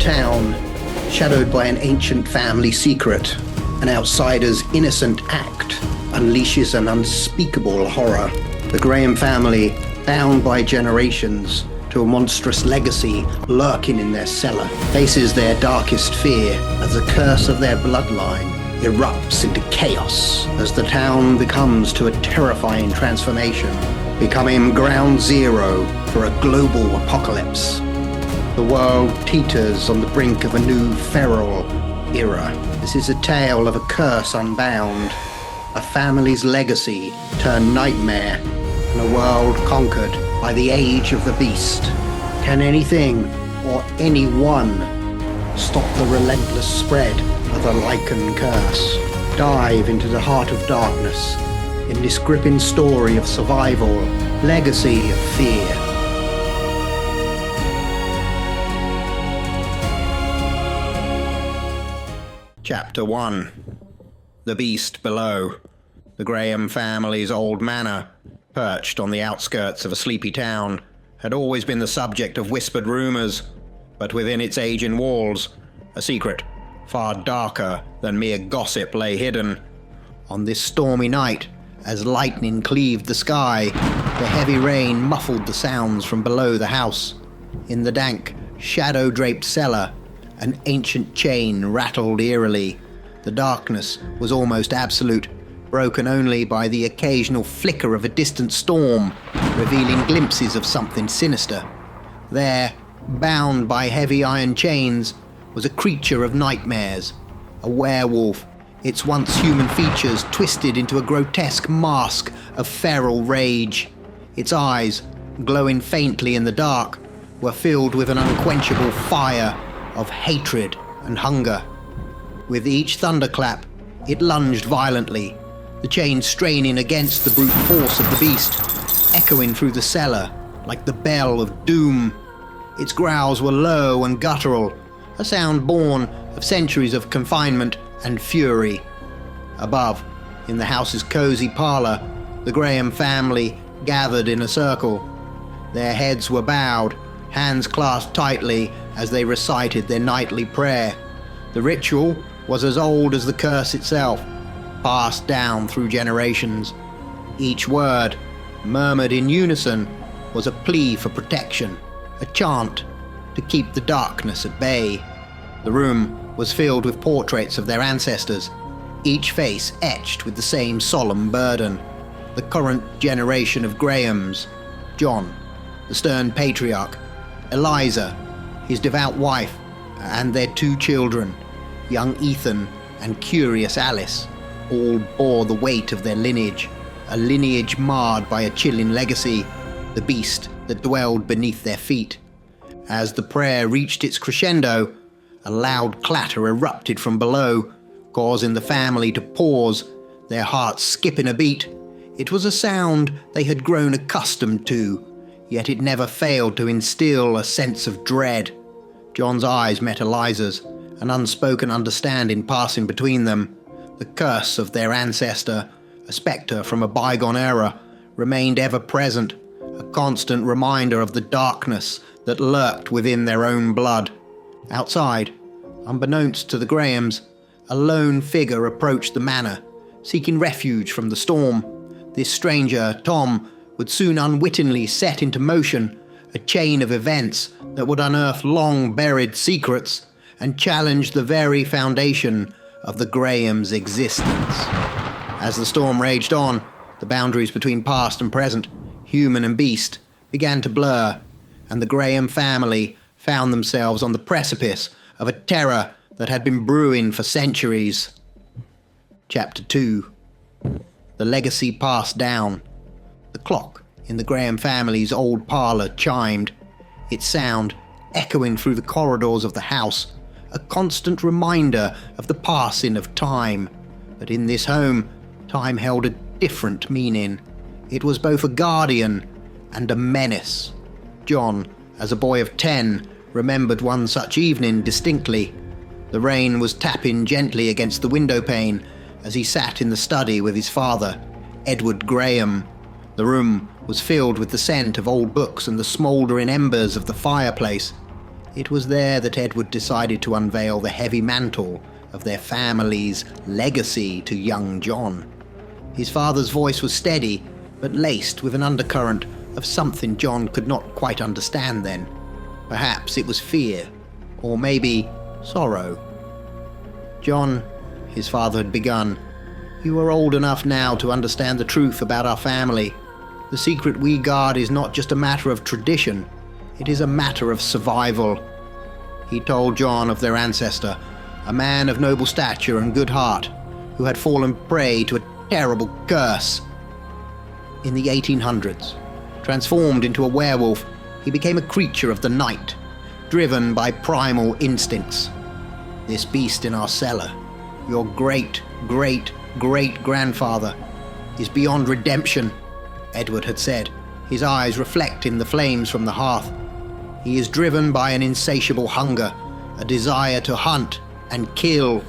town, shadowed by an ancient family secret. An outsider's innocent act unleashes an unspeakable horror. The Graham family, bound by generations to a monstrous legacy lurking in their cellar, faces their darkest fear as the curse of their bloodline erupts into chaos as the town becomes to a terrifying transformation, becoming ground zero for a global apocalypse. The world teeters on the brink of a new feral era. This is a tale of a curse unbound, a family's legacy turned nightmare, and a world conquered by the age of the beast. Can anything or anyone stop the relentless spread of the Lycan curse? Dive into the heart of darkness in this gripping story of survival, legacy of fear. Chapter 1. The Beast Below. The Graham family's old manor, perched on the outskirts of a sleepy town, had always been the subject of whispered rumours, but within its aging walls, a secret far darker than mere gossip lay hidden. On this stormy night, as lightning cleaved the sky, the heavy rain muffled the sounds from below the house. In the dank, shadow-draped cellar, an ancient chain rattled eerily. The darkness was almost absolute, broken only by the occasional flicker of a distant storm, revealing glimpses of something sinister. There, bound by heavy iron chains, was a creature of nightmares, a werewolf, its once human features twisted into a grotesque mask of feral rage. Its eyes, glowing faintly in the dark, were filled with an unquenchable fire of hatred and hunger. With each thunderclap, it lunged violently, the chain straining against the brute force of the beast, echoing through the cellar like the bell of doom. Its growls were low and guttural, a sound born of centuries of confinement and fury. Above, in the house's cozy parlour, the Graham family gathered in a circle. Their heads were bowed, hands clasped tightly as they recited their nightly prayer. The ritual was as old as the curse itself, passed down through generations. Each word, murmured in unison, was a plea for protection, a chant to keep the darkness at bay. The room was filled with portraits of their ancestors, each face etched with the same solemn burden. The current generation of Grahams, John, the stern patriarch, Eliza, his devout wife, and their 2 children, young Ethan and curious Alice, all bore the weight of their lineage, a lineage marred by a chilling legacy, the beast that dwelled beneath their feet. As the prayer reached its crescendo, a loud clatter erupted from below, causing the family to pause, their hearts skipping a beat. It was a sound they had grown accustomed to, yet it never failed to instill a sense of dread. John's eyes met Eliza's, an unspoken understanding passing between them. The curse of their ancestor, a spectre from a bygone era, remained ever present, a constant reminder of the darkness that lurked within their own blood. Outside, unbeknownst to the Grahams, a lone figure approached the manor, seeking refuge from the storm. This stranger, Tom, would soon unwittingly set into motion a chain of events that would unearth long-buried secrets and challenge the very foundation of the Grahams' existence. As the storm raged on, the boundaries between past and present, human and beast, began to blur, and the Graham family found themselves on the precipice of a terror that had been brewing for centuries. Chapter 2. The legacy passed down. The clock in the Graham family's old parlour chimed, its sound echoing through the corridors of the house, a constant reminder of the passing of time. But in this home, time held a different meaning. It was both a guardian and a menace. John, as a boy of 10, remembered one such evening distinctly. The rain was tapping gently against the window pane as he sat in the study with his father, Edward Graham. The room was filled with the scent of old books and the smouldering embers of the fireplace. It was there that Edward decided to unveil the heavy mantle of their family's legacy to young John. His father's voice was steady, but laced with an undercurrent of something John could not quite understand then. Perhaps it was fear, or maybe sorrow. "John," his father had begun, "you are old enough now to understand the truth about our family. The secret we guard is not just a matter of tradition, it is a matter of survival." He told John of their ancestor, a man of noble stature and good heart, who had fallen prey to a terrible curse. In the 1800s, transformed into a werewolf, he became a creature of the night, driven by primal instincts. "This beast in our cellar, your great-great-great-grandfather, is beyond redemption," Edward had said, his eyes reflecting the flames from the hearth. "He is driven by an insatiable hunger, a desire to hunt and kill.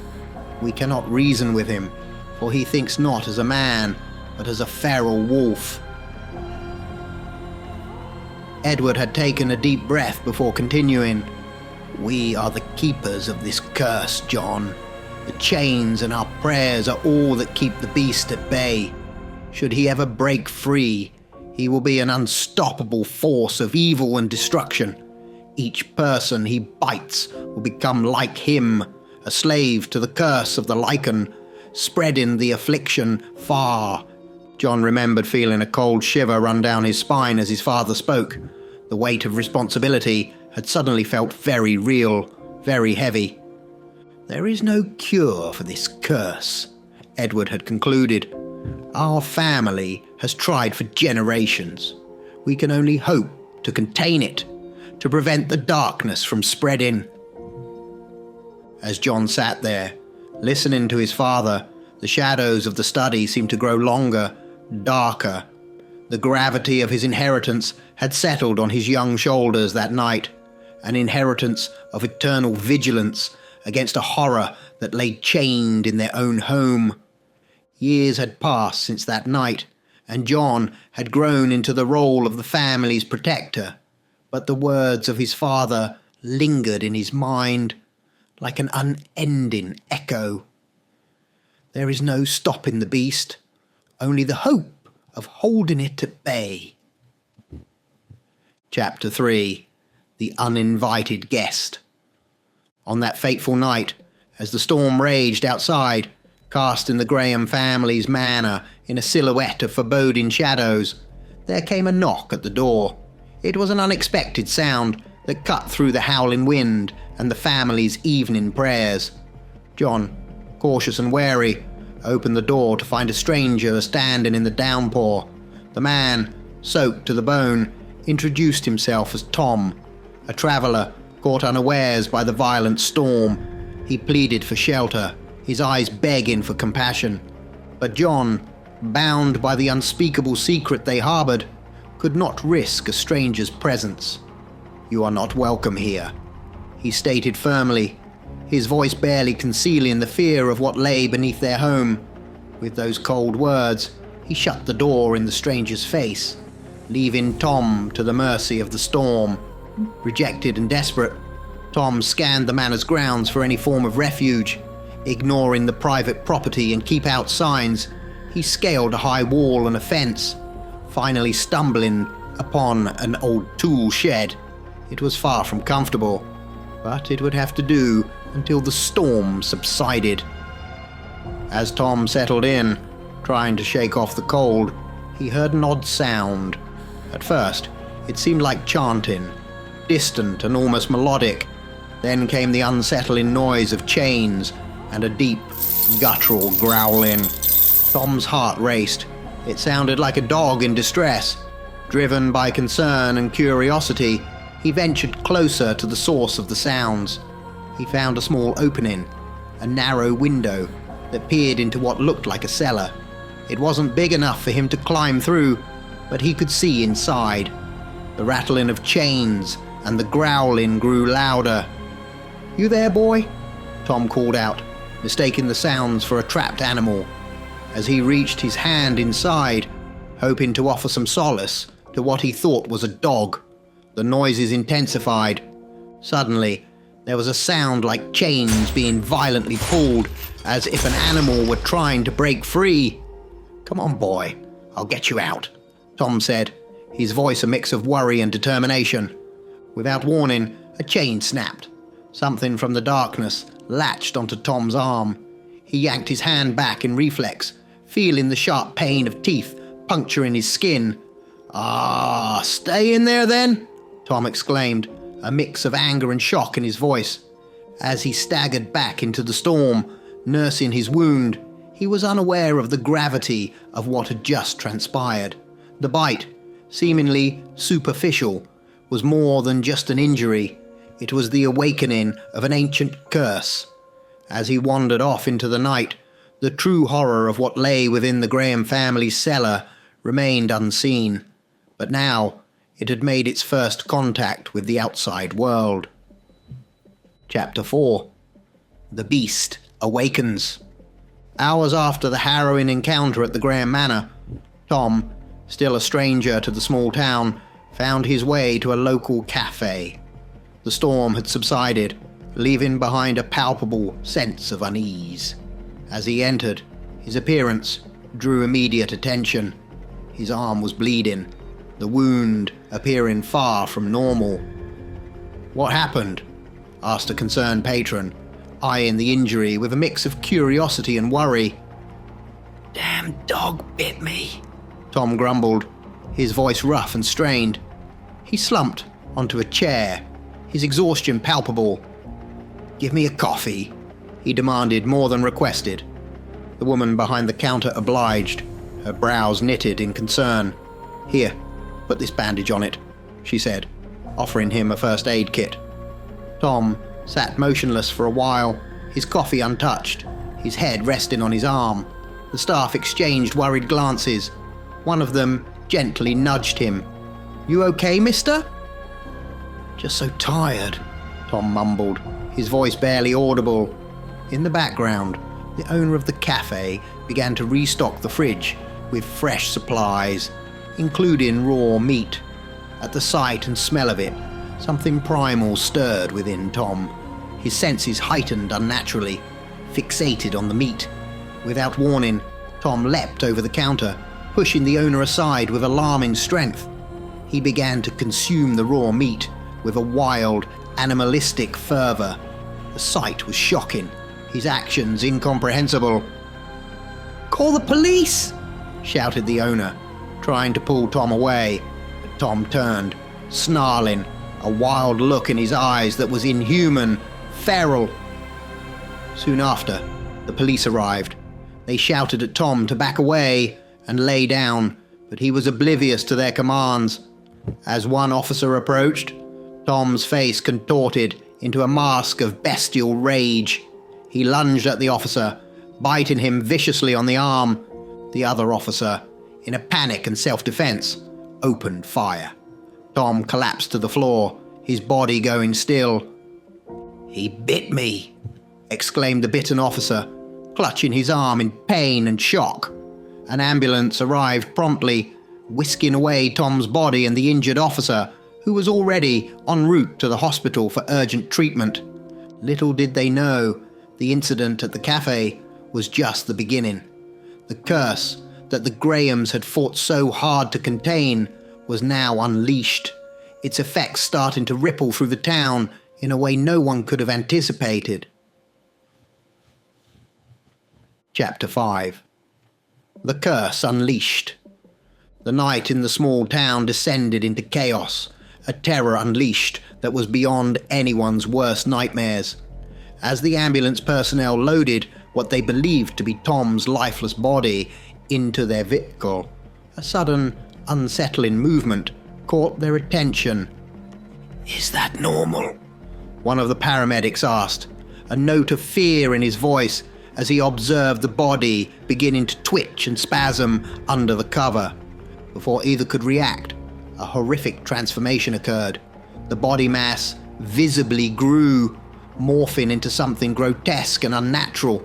We cannot reason with him, for he thinks not as a man, but as a feral wolf." Edward had taken a deep breath before continuing. "We are the keepers of this curse, John. The chains and our prayers are all that keep the beast at bay. Should he ever break free, he will be an unstoppable force of evil and destruction. Each person he bites will become like him, a slave to the curse of the lichen, spreading the affliction far." John remembered feeling a cold shiver run down his spine as his father spoke. The weight of responsibility had suddenly felt very real, very heavy. "There is no cure for this curse," Edward had concluded. "Our family has tried for generations. We can only hope to contain it, to prevent the darkness from spreading." As John sat there, listening to his father, the shadows of the study seemed to grow longer, darker. The gravity of his inheritance had settled on his young shoulders that night, an inheritance of eternal vigilance against a horror that lay chained in their own home. Years had passed since that night, and John had grown into the role of the family's protector, but the words of his father lingered in his mind like an unending echo. "There is no stopping the beast, only the hope of holding it at bay." Chapter 3. The Uninvited Guest. On that fateful night, as the storm raged outside, casting the Graham family's manor in a silhouette of foreboding shadows, there came a knock at the door. It was an unexpected sound that cut through the howling wind and the family's evening prayers. John, cautious and wary, opened the door to find a stranger standing in the downpour. The man, soaked to the bone, introduced himself as Tom, a traveller caught unawares by the violent storm. He pleaded for shelter, his eyes begging for compassion. But John, bound by the unspeakable secret they harboured, could not risk a stranger's presence. "You are not welcome here," he stated firmly, his voice barely concealing the fear of what lay beneath their home. With those cold words, he shut the door in the stranger's face, leaving Tom to the mercy of the storm. Rejected and desperate, Tom scanned the manor's grounds for any form of refuge. Ignoring the private property and keep-out signs, he scaled a high wall and a fence, finally stumbling upon an old tool shed. It was far from comfortable, but it would have to do until the storm subsided. As Tom settled in, trying to shake off the cold, he heard an odd sound. At first, it seemed like chanting, distant and almost melodic. Then came the unsettling noise of chains and a deep, guttural growling. Tom's heart raced. It sounded like a dog in distress. Driven by concern and curiosity, he ventured closer to the source of the sounds. He found a small opening, a narrow window that peered into what looked like a cellar. It wasn't big enough for him to climb through, but he could see inside. The rattling of chains and the growling grew louder. "You there, boy?" Tom called out, mistaking the sounds for a trapped animal. As he reached his hand inside, hoping to offer some solace to what he thought was a dog, the noises intensified. Suddenly, there was a sound like chains being violently pulled, as if an animal were trying to break free. "Come on, boy, I'll get you out," Tom said, his voice a mix of worry and determination. Without warning, a chain snapped. Something from the darkness latched onto Tom's arm. He yanked his hand back in reflex, feeling the sharp pain of teeth puncturing his skin. "Ah, stay in there then," Tom exclaimed, a mix of anger and shock in his voice. As he staggered back into the storm, nursing his wound, he was unaware of the gravity of what had just transpired. The bite, seemingly superficial, was more than just an injury. It was the awakening of an ancient curse. As he wandered off into the night, the true horror of what lay within the Graham family's cellar remained unseen. But now, it had made its first contact with the outside world. Chapter 4. The Beast Awakens. Hours after the harrowing encounter at the Graham Manor, Tom, still a stranger to the small town, found his way to a local cafe. The storm had subsided, leaving behind a palpable sense of unease. As he entered, his appearance drew immediate attention. His arm was bleeding, the wound appearing far from normal. "What happened?" asked a concerned patron, eyeing the injury with a mix of curiosity and worry. "Damn dog bit me," Tom grumbled, his voice rough and strained. He slumped onto a chair, his exhaustion palpable. "Give me a coffee," he demanded more than requested. The woman behind the counter obliged, her brows knitted in concern. "Here, put this bandage on it," she said, offering him a first aid kit. Tom sat motionless for a while, his coffee untouched, his head resting on his arm. The staff exchanged worried glances. One of them gently nudged him. "You okay, mister?" "Just so tired," Tom mumbled, his voice barely audible. In the background, the owner of the cafe began to restock the fridge with fresh supplies, including raw meat. At the sight and smell of it, something primal stirred within Tom. His senses heightened unnaturally, fixated on the meat. Without warning, Tom leapt over the counter, pushing the owner aside with alarming strength. He began to consume the raw meat with a wild, animalistic fervor. The sight was shocking, his actions incomprehensible. "Call the police!" shouted the owner, trying to pull Tom away, but Tom turned, snarling, a wild look in his eyes that was inhuman, feral. Soon after, the police arrived. They shouted at Tom to back away and lay down, but he was oblivious to their commands. As one officer approached, Tom's face contorted into a mask of bestial rage. He lunged at the officer, biting him viciously on the arm. The other officer, in a panic and self-defense, opened fire. Tom collapsed to the floor, his body going still. "He bit me," exclaimed the bitten officer, clutching his arm in pain and shock. An ambulance arrived promptly, whisking away Tom's body and the injured officer, who was already en route to the hospital for urgent treatment. Little did they know, the incident at the cafe was just the beginning. The curse that the Grahams had fought so hard to contain was now unleashed, its effects starting to ripple through the town in a way no one could have anticipated. Chapter 5. The Curse Unleashed. The night in the small town descended into chaos, a terror unleashed that was beyond anyone's worst nightmares. As the ambulance personnel loaded what they believed to be Tom's lifeless body into their vehicle, a sudden, unsettling movement caught their attention. "Is that normal?" one of the paramedics asked, a note of fear in his voice as he observed the body beginning to twitch and spasm under the cover. Before either could react, a horrific transformation occurred. The body mass visibly grew, morphing into something grotesque and unnatural.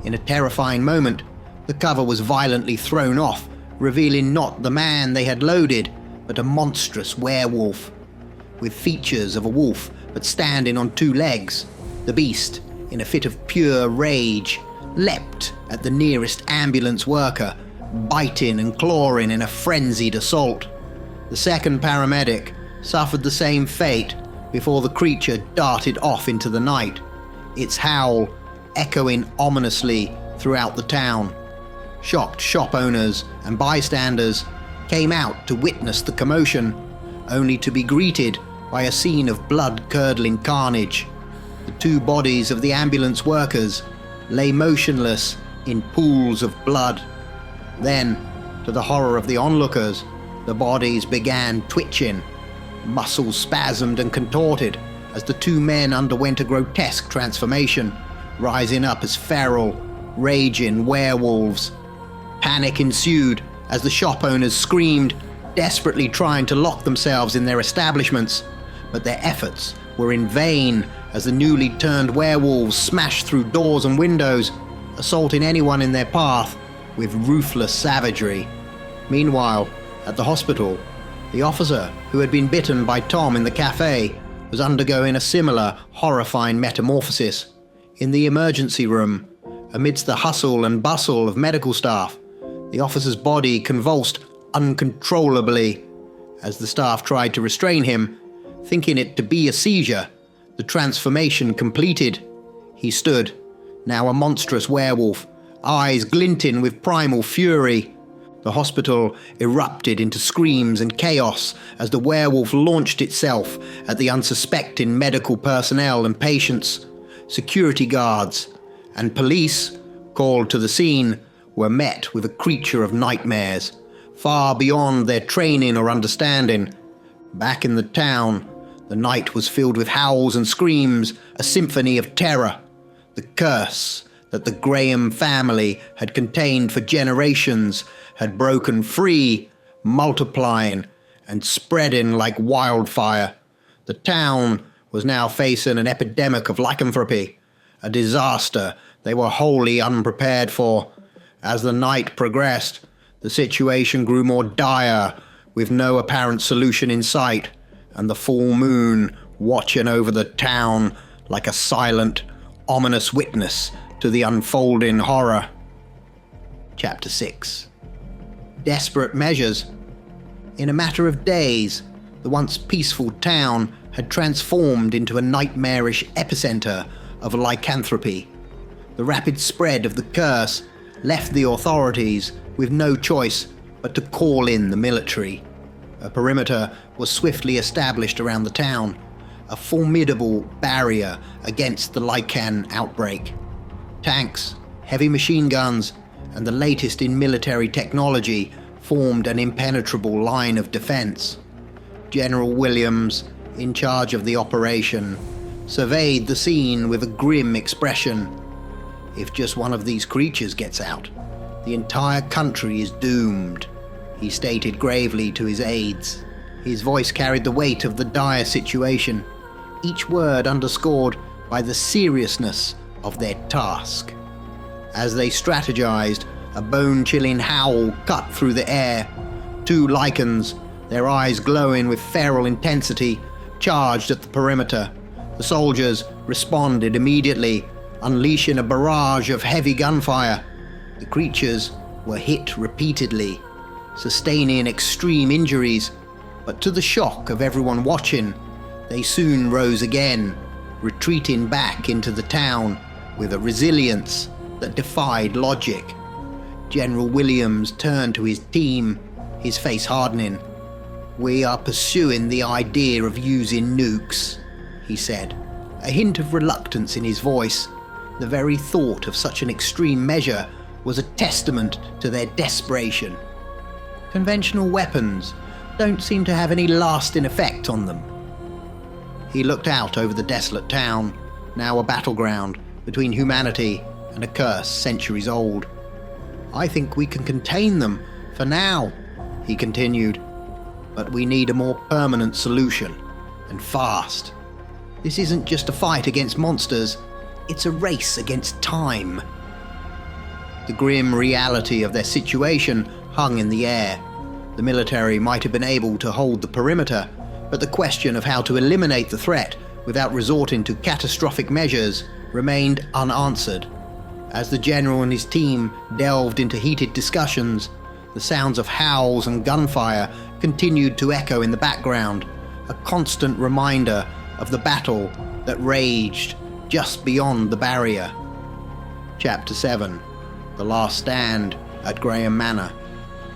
In a terrifying moment, the cover was violently thrown off, revealing not the man they had loaded, but a monstrous werewolf. With features of a wolf but standing on two legs. The beast, in a fit of pure rage, leapt at the nearest ambulance worker, biting and clawing in a frenzied assault. The second paramedic suffered the same fate before the creature darted off into the night, its howl echoing ominously throughout the town. Shocked shop owners and bystanders came out to witness the commotion, only to be greeted by a scene of blood-curdling carnage. The two bodies of the ambulance workers lay motionless in pools of blood. Then, to the horror of the onlookers, the bodies began twitching. Muscles spasmed and contorted as the two men underwent a grotesque transformation, rising up as feral, raging werewolves. Panic ensued as the shop owners screamed, desperately trying to lock themselves in their establishments, but their efforts were in vain as the newly turned werewolves smashed through doors and windows, assaulting anyone in their path with ruthless savagery. Meanwhile, at the hospital, the officer who had been bitten by Tom in the cafe was undergoing a similar horrifying metamorphosis. In the emergency room, amidst the hustle and bustle of medical staff, the officer's body convulsed uncontrollably. As the staff tried to restrain him, thinking it to be a seizure, the transformation completed. He stood, now a monstrous werewolf, eyes glinting with primal fury. The hospital erupted into screams and chaos as the werewolf launched itself at the unsuspecting medical personnel and patients. Security guards and police, called to the scene, were met with a creature of nightmares, far beyond their training or understanding. Back in the town, the night was filled with howls and screams, a symphony of terror. The curse that the Graham family had contained for generations had broken free, multiplying and spreading like wildfire. The town was now facing an epidemic of lycanthropy, a disaster they were wholly unprepared for. As the night progressed, the situation grew more dire, with no apparent solution in sight, and the full moon watching over the town like a silent, ominous witness to the unfolding horror. Chapter 6. Desperate measures. In a matter of days, the once peaceful town had transformed into a nightmarish epicenter of lycanthropy. The rapid spread of the curse left the authorities with no choice but to call in the military. A perimeter was swiftly established around the town, a formidable barrier against the lycan outbreak. Tanks, heavy machine guns, and the latest in military technology formed an impenetrable line of defense. General Williams, in charge of the operation, surveyed the scene with a grim expression. If just one of these creatures gets out, the entire country is doomed, he stated gravely to his aides. His voice carried the weight of the dire situation, each word underscored by the seriousness of their task. As they strategized, a bone-chilling howl cut through the air. Two lycans, their eyes glowing with feral intensity, charged at the perimeter. The soldiers responded immediately, unleashing a barrage of heavy gunfire. The creatures were hit repeatedly, sustaining extreme injuries, but to the shock of everyone watching, they soon rose again, retreating back into the town with a resilience that defied logic. General Williams turned to his team, his face hardening. "We are pursuing the idea of using nukes," he said, a hint of reluctance in his voice. The very thought of such an extreme measure was a testament to their desperation. Conventional weapons don't seem to have any lasting effect on them. He looked out over the desolate town, now a battleground between humanity and a curse centuries old. "I think we can contain them, for now," he continued. "But we need a more permanent solution, and fast. This isn't just a fight against monsters, it's a race against time." The grim reality of their situation hung in the air. The military might have been able to hold the perimeter, but the question of how to eliminate the threat without resorting to catastrophic measures, remained unanswered. As the general and his team delved into heated discussions, the sounds of howls and gunfire continued to echo in the background, a constant reminder of the battle that raged just beyond the barrier. Chapter 7. The Last Stand at Graham Manor.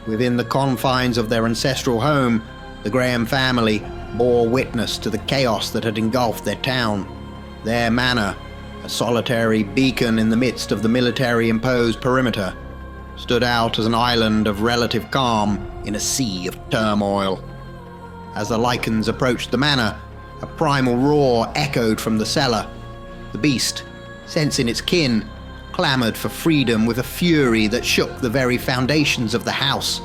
Within the confines of their ancestral home, the Graham family bore witness to the chaos that had engulfed their town. Their manor, a solitary beacon in the midst of the military-imposed perimeter, stood out as an island of relative calm in a sea of turmoil. As the Lycans approached the manor, a primal roar echoed from the cellar. The beast, sensing its kin, clamoured for freedom with a fury that shook the very foundations of the house.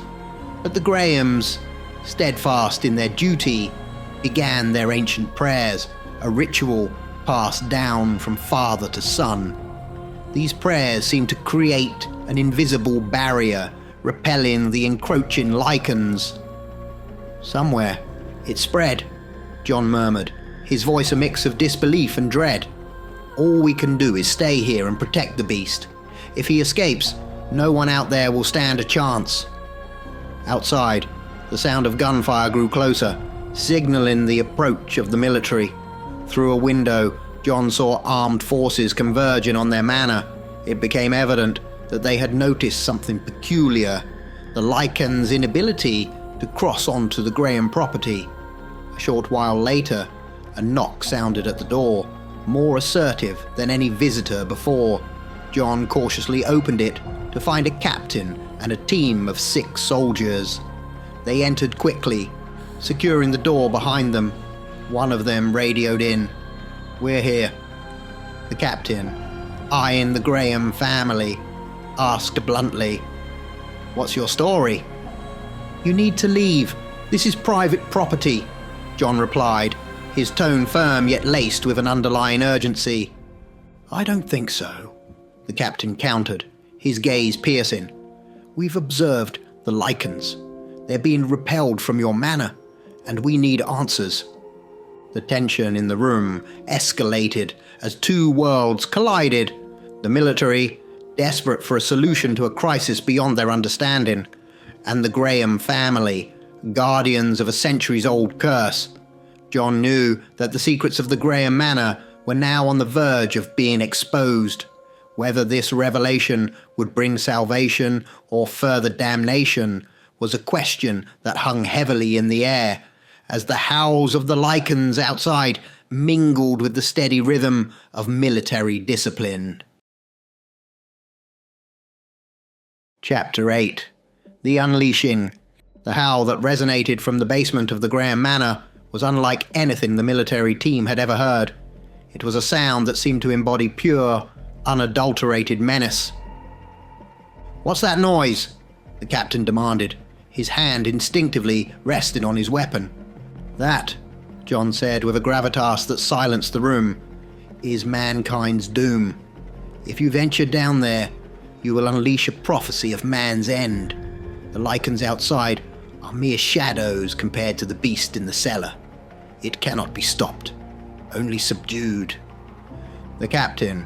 But the Grahams, steadfast in their duty, began their ancient prayers, a ritual passed down from father to son. These prayers seemed to create an invisible barrier, repelling the encroaching Lycans. Somewhere, it spread, John murmured, his voice a mix of disbelief and dread. All we can do is stay here and protect the beast. If he escapes, no one out there will stand a chance. Outside, the sound of gunfire grew closer, signaling the approach of the military. Through a window, John saw armed forces converging on their manor. It became evident that they had noticed something peculiar: the Lycans' inability to cross onto the Graham property. A short while later, a knock sounded at the door, more assertive than any visitor before. John cautiously opened it to find a captain and a team of 6 soldiers. They entered quickly, securing the door behind them. One of them radioed in, "We're here." The captain, eyeing the Graham family, asked bluntly, "What's your story?" "You need to leave. This is private property," John replied, his tone firm yet laced with an underlying urgency. "I don't think so," the captain countered, his gaze piercing. "We've observed the Lycans. They're being repelled from your manor, and we need answers." The tension in the room escalated as 2 worlds collided. The military, desperate for a solution to a crisis beyond their understanding, and the Graham family, guardians of a centuries-old curse. John knew that the secrets of the Graham Manor were now on the verge of being exposed. Whether this revelation would bring salvation or further damnation was a question that hung heavily in the air, as the howls of the Lycans outside mingled with the steady rhythm of military discipline. Chapter 8. The Unleashing. The howl that resonated from the basement of the Graham Manor was unlike anything the military team had ever heard. It was a sound that seemed to embody pure, unadulterated menace. "What's that noise?" the captain demanded, his hand instinctively rested on his weapon. "That," John said with a gravitas that silenced the room, "is mankind's doom. If you venture down there, you will unleash a prophecy of man's end. The Lycans outside are mere shadows compared to the beast in the cellar. It cannot be stopped, only subdued." The captain,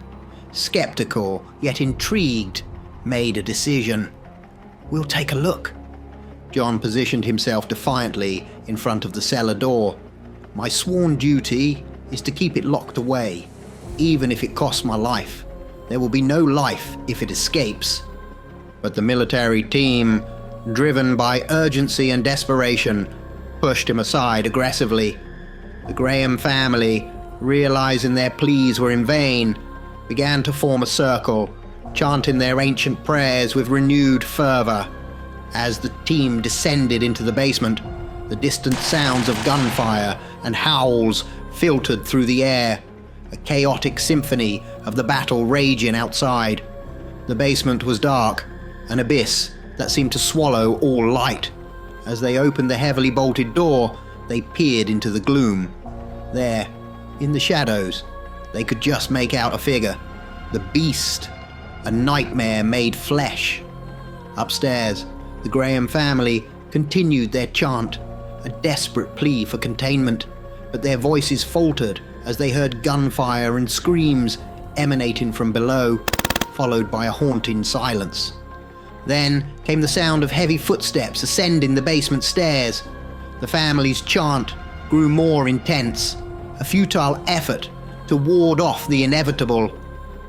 skeptical yet intrigued, made a decision. "We'll take a look." John positioned himself defiantly in front of the cellar door. "My sworn duty is to keep it locked away, even if it costs my life. There will be no life if it escapes." But the military team, driven by urgency and desperation, pushed him aside aggressively. The Graham family, realizing their pleas were in vain, began to form a circle, chanting their ancient prayers with renewed fervor. As the team descended into the basement, the distant sounds of gunfire and howls filtered through the air, a chaotic symphony of the battle raging outside. The basement was dark, an abyss that seemed to swallow all light. As they opened the heavily bolted door, they peered into the gloom. There, in the shadows, they could just make out a figure. The beast, a nightmare made flesh. Upstairs, the Graham family continued their chant, a desperate plea for containment. but their voices faltered as they heard gunfire and screams emanating from below, followed by a haunting silence. Then came the sound of heavy footsteps ascending the basement stairs. The family's chant grew more intense, a futile effort to ward off the inevitable.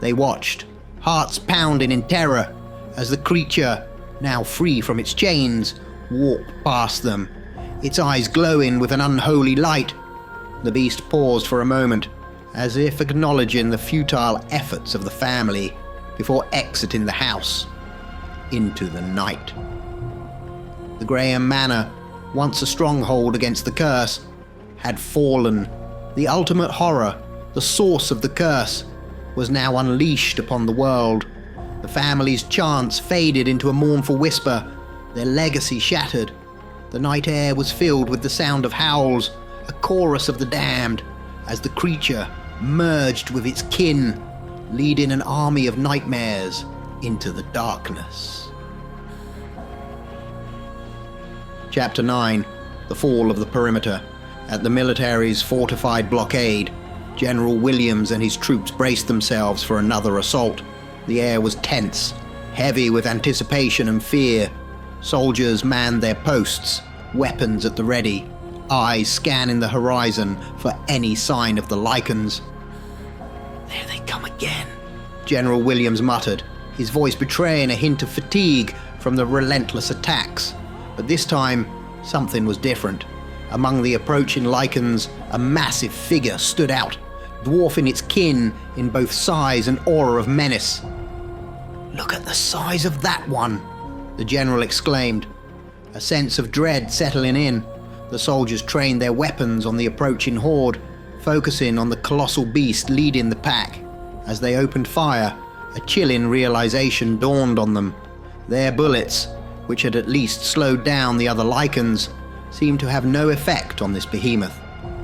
They watched, hearts pounding in terror, as the creature, now free from its chains, walked past them, its eyes glowing with an unholy light. The beast paused for a moment, as if acknowledging the futile efforts of the family, before exiting the house into the night. The Graham Manor, once a stronghold against the curse, had fallen. The ultimate horror, the source of the curse, was now unleashed upon the world. The family's chants faded into a mournful whisper, their legacy shattered. The night air was filled with the sound of howls, a chorus of the damned, as the creature merged with its kin, leading an army of nightmares into the darkness. Chapter 9. The Fall of the Perimeter. At the military's fortified blockade, General Williams and his troops braced themselves for another assault. The air was tense, heavy with anticipation and fear. Soldiers manned their posts, weapons at the ready, eyes scanning the horizon for any sign of the lichens. "There they come again," General Williams muttered, his voice betraying a hint of fatigue from the relentless attacks. But this time, something was different. Among the approaching lichens, a massive figure stood out, dwarfing its kin in both size and aura of menace. "Look at the size of that one," the general exclaimed, a sense of dread settling in. The soldiers trained their weapons on the approaching horde, focusing on the colossal beast leading the pack. As they opened fire, a chilling realization dawned on them. Their bullets, which had at least slowed down the other lichens, seemed to have no effect on this behemoth.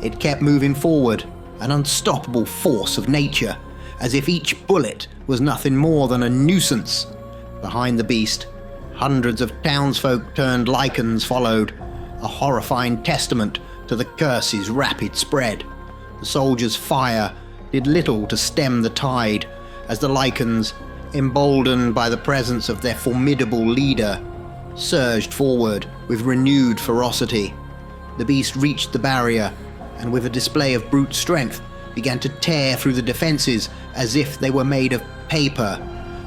It kept moving forward, an unstoppable force of nature, as if each bullet was nothing more than a nuisance. Behind the beast, hundreds of townsfolk turned lichens followed, a horrifying testament to the curse's rapid spread. The soldiers' fire did little to stem the tide, as the lichens, emboldened by the presence of their formidable leader, surged forward with renewed ferocity. The beast reached the barrier, and with a display of brute strength, began to tear through the defenses as if they were made of paper.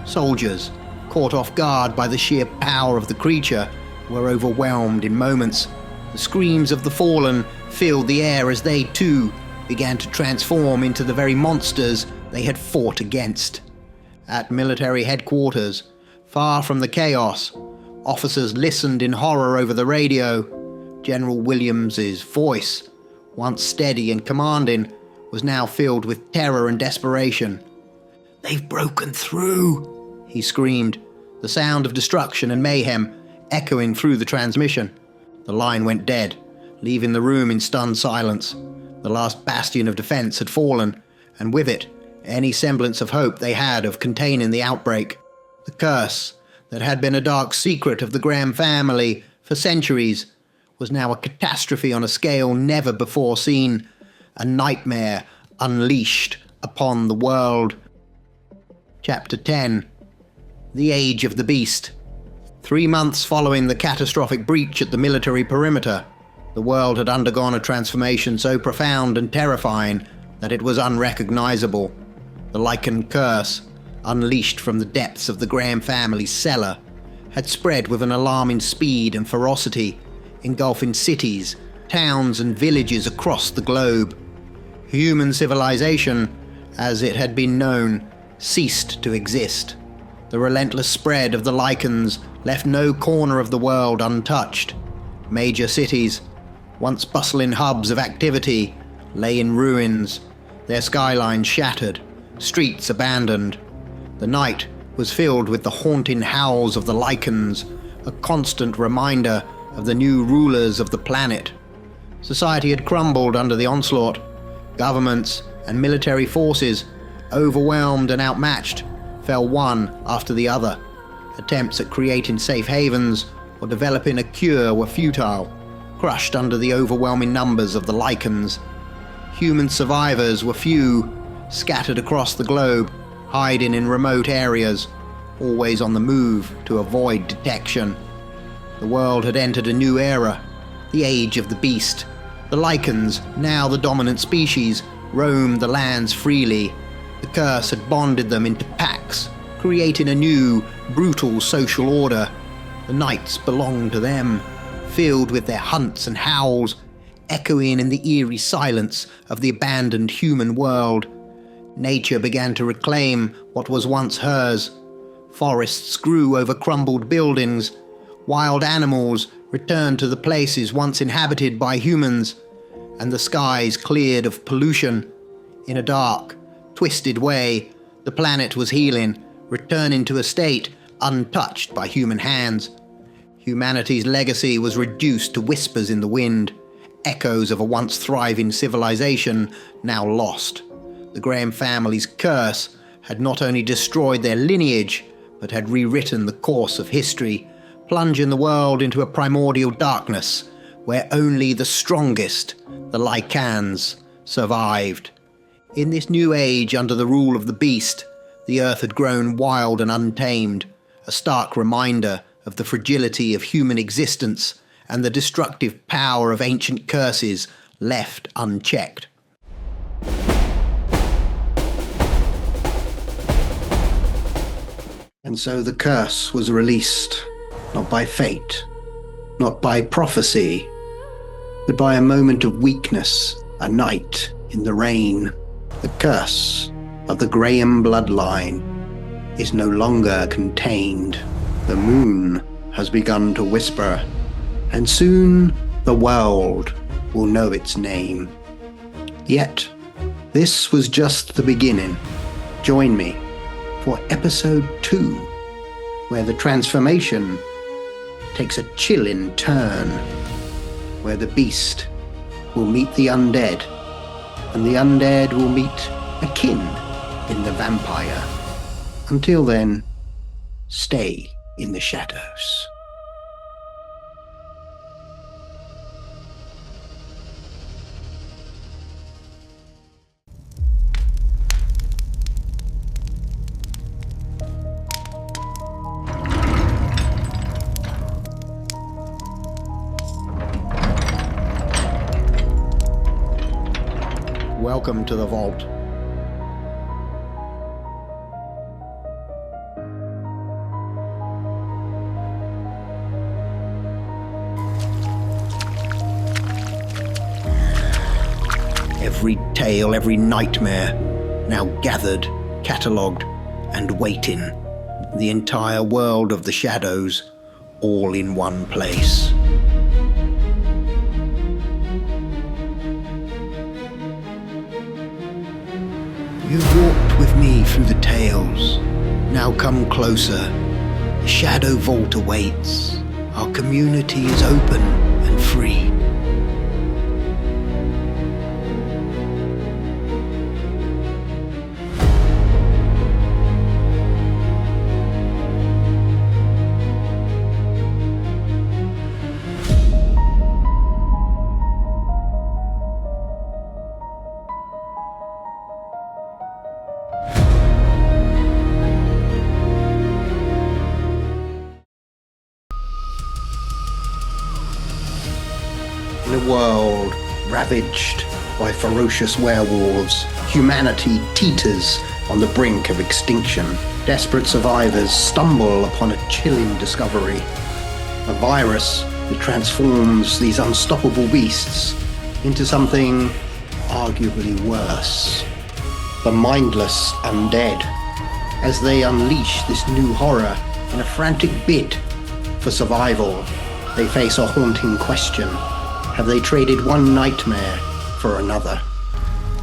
Soldiers, caught off guard by the sheer power of the creature, were overwhelmed in moments. The screams of the fallen filled the air as they, too, began to transform into the very monsters they had fought against. At military headquarters, far from the chaos, officers listened in horror over the radio. General Williams's voice, once steady and commanding, was now filled with terror and desperation. "They've broken through," he screamed, the sound of destruction and mayhem echoing through the transmission. The line went dead, leaving the room in stunned silence. The last bastion of defense had fallen, and with it, any semblance of hope they had of containing the outbreak. The curse, that had been a dark secret of the Graham family for centuries, was now a catastrophe on a scale never before seen, a nightmare unleashed upon the world. Chapter 10. The Age of the Beast. 3 months following the catastrophic breach at the military perimeter, the world had undergone a transformation so profound and terrifying that it was unrecognizable. The lichen curse, unleashed from the depths of the Graham family's cellar, had spread with an alarming speed and ferocity, engulfing cities, towns, and villages across the globe. Human civilization, as it had been known, ceased to exist. The relentless spread of the lichens left no corner of the world untouched. Major cities, once bustling hubs of activity, lay in ruins, their skylines shattered, streets abandoned. The night was filled with the haunting howls of the lichens, a constant reminder of the new rulers of the planet. Society had crumbled under the onslaught. Governments and military forces, overwhelmed and outmatched, fell one after the other. Attempts at creating safe havens or developing a cure were futile, crushed under the overwhelming numbers of the lichens. Human survivors were few, scattered across the globe, hiding in remote areas, always on the move to avoid detection. The world had entered a new era, the age of the beast. The lichens, now the dominant species, roamed the lands freely. The curse had bonded them into packs, creating a new, brutal social order. The nights belonged to them, filled with their hunts and howls, echoing in the eerie silence of the abandoned human world. Nature began to reclaim what was once hers. Forests grew over crumbled buildings. Wild animals returned to the places once inhabited by humans, and the skies cleared of pollution. In a dark, twisted way, the planet was healing, returning to a state untouched by human hands. Humanity's legacy was reduced to whispers in the wind, echoes of a once thriving civilization now lost. The Graham family's curse had not only destroyed their lineage, but had rewritten the course of history, plunging the world into a primordial darkness where only the strongest, the Lycans, survived. In this new age under the rule of the beast, the earth had grown wild and untamed, a stark reminder of the fragility of human existence and the destructive power of ancient curses left unchecked. And so the curse was released, not by fate, not by prophecy, but by a moment of weakness, a night in the rain. The curse of the Graham bloodline is no longer contained. The moon has begun to whisper, and soon the world will know its name. Yet, this was just the beginning. Join me for episode 2, where the transformation takes a chilling turn, where the beast will meet the undead, and the undead will meet a kin in the vampire. Until then, stay in the shadows. Welcome to the vault. Every tale, every nightmare, now gathered, catalogued, and waiting. The entire world of the shadows, all in one place. You've walked with me through the tales. Now come closer. The Shadow Vault awaits. Our community is open and free. In a world ravaged by ferocious werewolves, humanity teeters on the brink of extinction. Desperate survivors stumble upon a chilling discovery. A virus that transforms these unstoppable beasts into something arguably worse. The mindless undead, as they unleash this new horror in a frantic bid for survival. They face a haunting question. Have they traded one nightmare for another?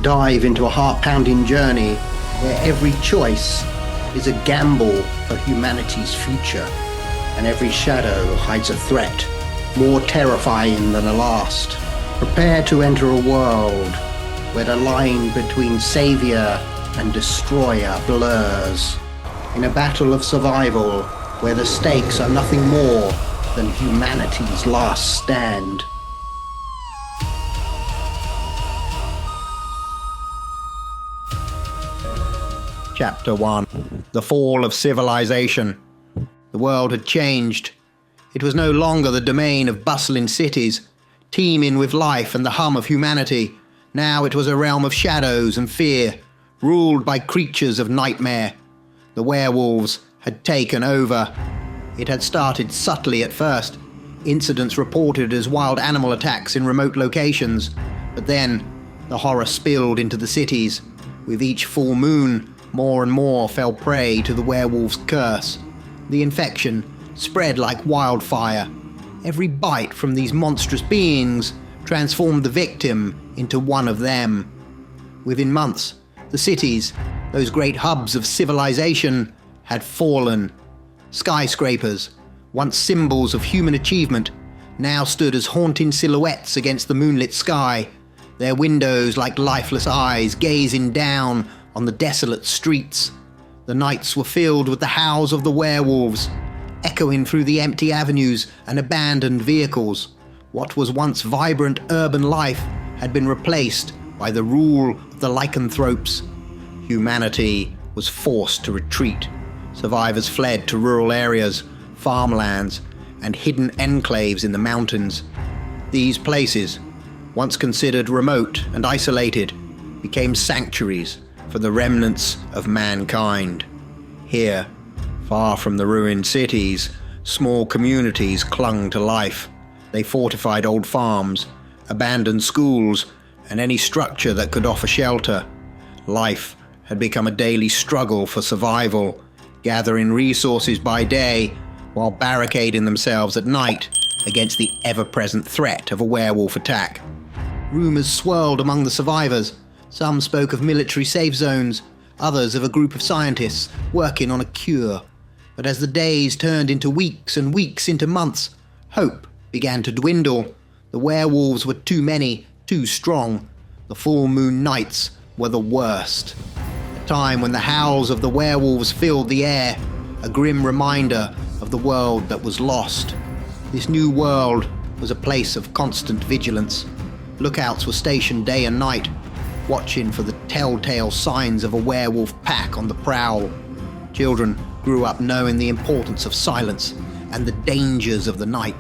Dive into a heart-pounding journey where every choice is a gamble for humanity's future, and every shadow hides a threat more terrifying than the last. Prepare to enter a world where the line between savior and destroyer blurs, in a battle of survival where the stakes are nothing more than humanity's last stand. Chapter 1. The Fall of Civilization. The world had changed. It was no longer the domain of bustling cities, teeming with life and the hum of humanity. Now it was a realm of shadows and fear, ruled by creatures of nightmare. The werewolves had taken over. It had started subtly at first, incidents reported as wild animal attacks in remote locations, but then the horror spilled into the cities. With each full moon, more and more fell prey to the werewolf's curse. The infection spread like wildfire. Every bite from these monstrous beings transformed the victim into one of them. Within months, the cities, those great hubs of civilization, had fallen. Skyscrapers, once symbols of human achievement, now stood as haunting silhouettes against the moonlit sky, their windows like lifeless eyes gazing down on the desolate streets. The nights were filled with the howls of the werewolves, echoing through the empty avenues and abandoned vehicles. What was once vibrant urban life had been replaced by the rule of the lycanthropes. Humanity was forced to retreat. Survivors fled to rural areas, farmlands, and hidden enclaves in the mountains. These places, once considered remote and isolated, became sanctuaries for the remnants of mankind. Here, far from the ruined cities, small communities clung to life. They fortified old farms, abandoned schools, and any structure that could offer shelter. Life had become a daily struggle for survival, gathering resources by day while barricading themselves at night against the ever-present threat of a werewolf attack. Rumors swirled among the survivors. Some spoke of military safe zones, others of a group of scientists working on a cure. But as the days turned into weeks and weeks into months, hope began to dwindle. The werewolves were too many, too strong. The full moon nights were the worst. A time when the howls of the werewolves filled the air, a grim reminder of the world that was lost. This new world was a place of constant vigilance. Lookouts were stationed day and night, watching for the telltale signs of a werewolf pack on the prowl. Children grew up knowing the importance of silence and the dangers of the night.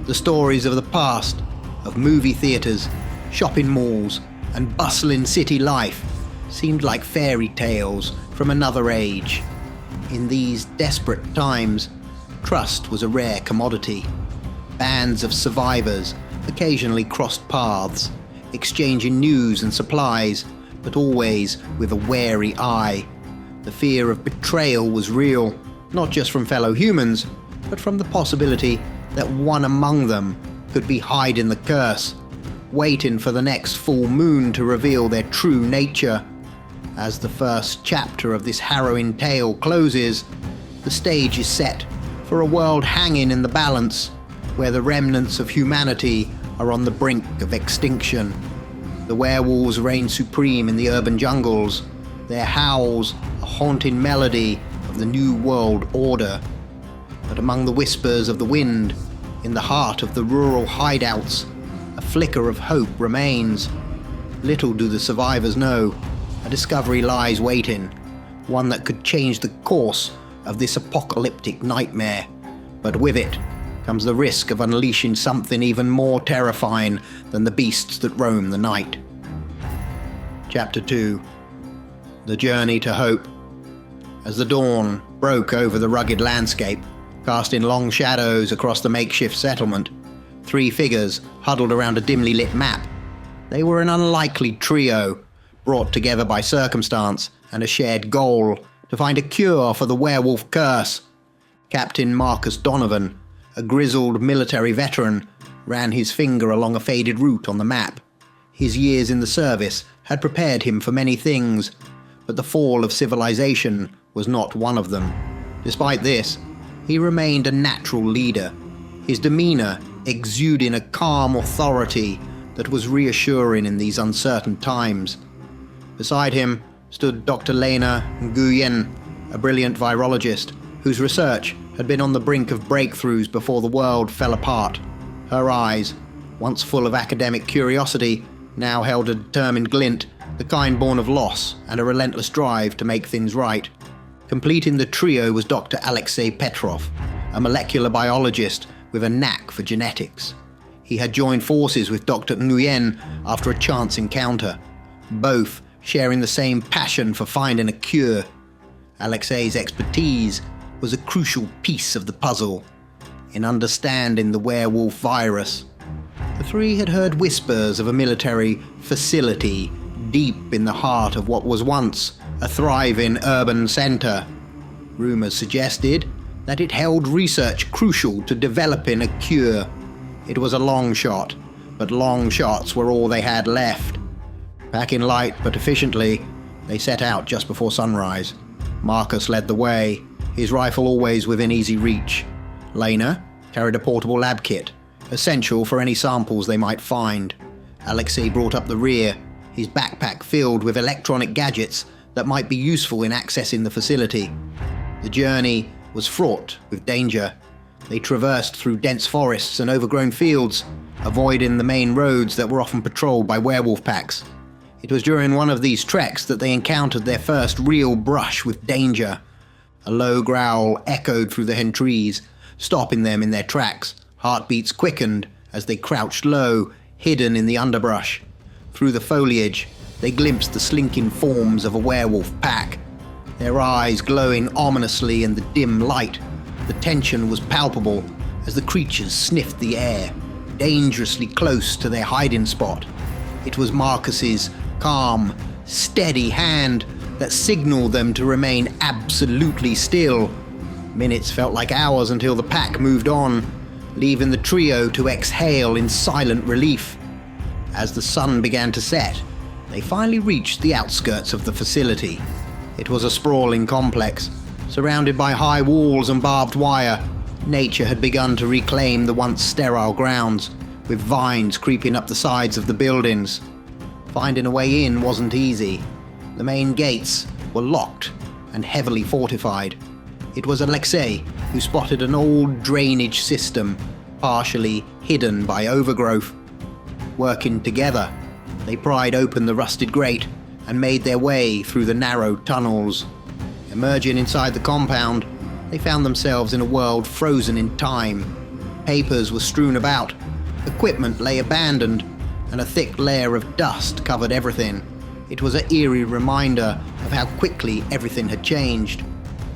The stories of the past, of movie theaters, shopping malls, and bustling city life seemed like fairy tales from another age. In these desperate times, trust was a rare commodity. Bands of survivors occasionally crossed paths, exchanging news and supplies, but always with a wary eye. The fear of betrayal was real, not just from fellow humans, but from the possibility that one among them could be hiding the curse, waiting for the next full moon to reveal their true nature. As the first chapter of this harrowing tale closes, the stage is set for a world hanging in the balance, where the remnants of humanity are on the brink of extinction. The werewolves reign supreme in the urban jungles, their howls a haunting melody of the new world order. But among the whispers of the wind, in the heart of the rural hideouts, a flicker of hope remains. Little do the survivors know, a discovery lies waiting, one that could change the course of this apocalyptic nightmare. But with it comes the risk of unleashing something even more terrifying than the beasts that roam the night. Chapter 2. The Journey to Hope. As the dawn broke over the rugged landscape, casting long shadows across the makeshift settlement, three figures huddled around a dimly lit map. They were an unlikely trio, brought together by circumstance and a shared goal to find a cure for the werewolf curse. Captain Marcus Donovan, a grizzled military veteran, ran his finger along a faded route on the map. His years in the service had prepared him for many things, but the fall of civilization was not one of them. Despite this, he remained a natural leader, his demeanor exuding a calm authority that was reassuring in these uncertain times. Beside him stood Dr. Lena Nguyen, a brilliant virologist whose research had been on the brink of breakthroughs before the world fell apart. Her eyes, once full of academic curiosity, now held a determined glint the kind born of loss and a relentless drive to make things right. Completing the trio was Dr. Alexei Petrov, a molecular biologist with a knack for genetics. He had joined forces with Dr. Nguyen after a chance encounter, both sharing the same passion for finding a cure. Alexei's expertise was a crucial piece of the puzzle in understanding the werewolf virus. The three had heard whispers of a military facility deep in the heart of what was once a thriving urban centre. Rumours suggested that it held research crucial to developing a cure. It was a long shot, but long shots were all they had left. Packing light but efficiently, they set out just before sunrise. Marcus led the way, his rifle always within easy reach. Lena carried a portable lab kit, essential for any samples they might find. Alexei brought up the rear, his backpack filled with electronic gadgets that might be useful in accessing the facility. The journey was fraught with danger. They traversed through dense forests and overgrown fields, avoiding the main roads that were often patrolled by werewolf packs. It was during one of these treks that they encountered their first real brush with danger. A low growl echoed through the hen trees, stopping them in their tracks. Heartbeats quickened as they crouched low, hidden in the underbrush. Through the foliage, they glimpsed the slinking forms of a werewolf pack, their eyes glowing ominously in the dim light. The tension was palpable as the creatures sniffed the air, dangerously close to their hiding spot. It was Marcus's calm, steady hand that signaled them to remain absolutely still. Minutes felt like hours until the pack moved on, leaving the trio to exhale in silent relief. As the sun began to set, they finally reached the outskirts of the facility. It was a sprawling complex, surrounded by high walls and barbed wire. Nature had begun to reclaim the once sterile grounds, with vines creeping up the sides of the buildings. Finding a way in wasn't easy. The main gates were locked and heavily fortified. It was Alexei who spotted an old drainage system, partially hidden by overgrowth. Working together, they pried open the rusted grate and made their way through the narrow tunnels. Emerging inside the compound, they found themselves in a world frozen in time. Papers were strewn about, equipment lay abandoned, and a thick layer of dust covered everything. It was an eerie reminder of how quickly everything had changed.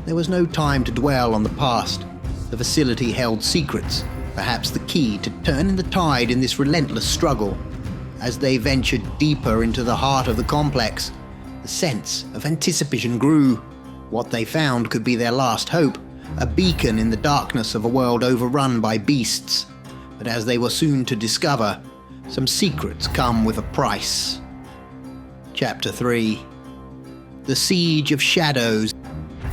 There was no time to dwell on the past. The facility held secrets, perhaps the key to turning the tide in this relentless struggle. As they ventured deeper into the heart of the complex, the sense of anticipation grew. What they found could be their last hope, a beacon in the darkness of a world overrun by beasts. But as they were soon to discover, some secrets come with a price. Chapter 3. The Siege of Shadows.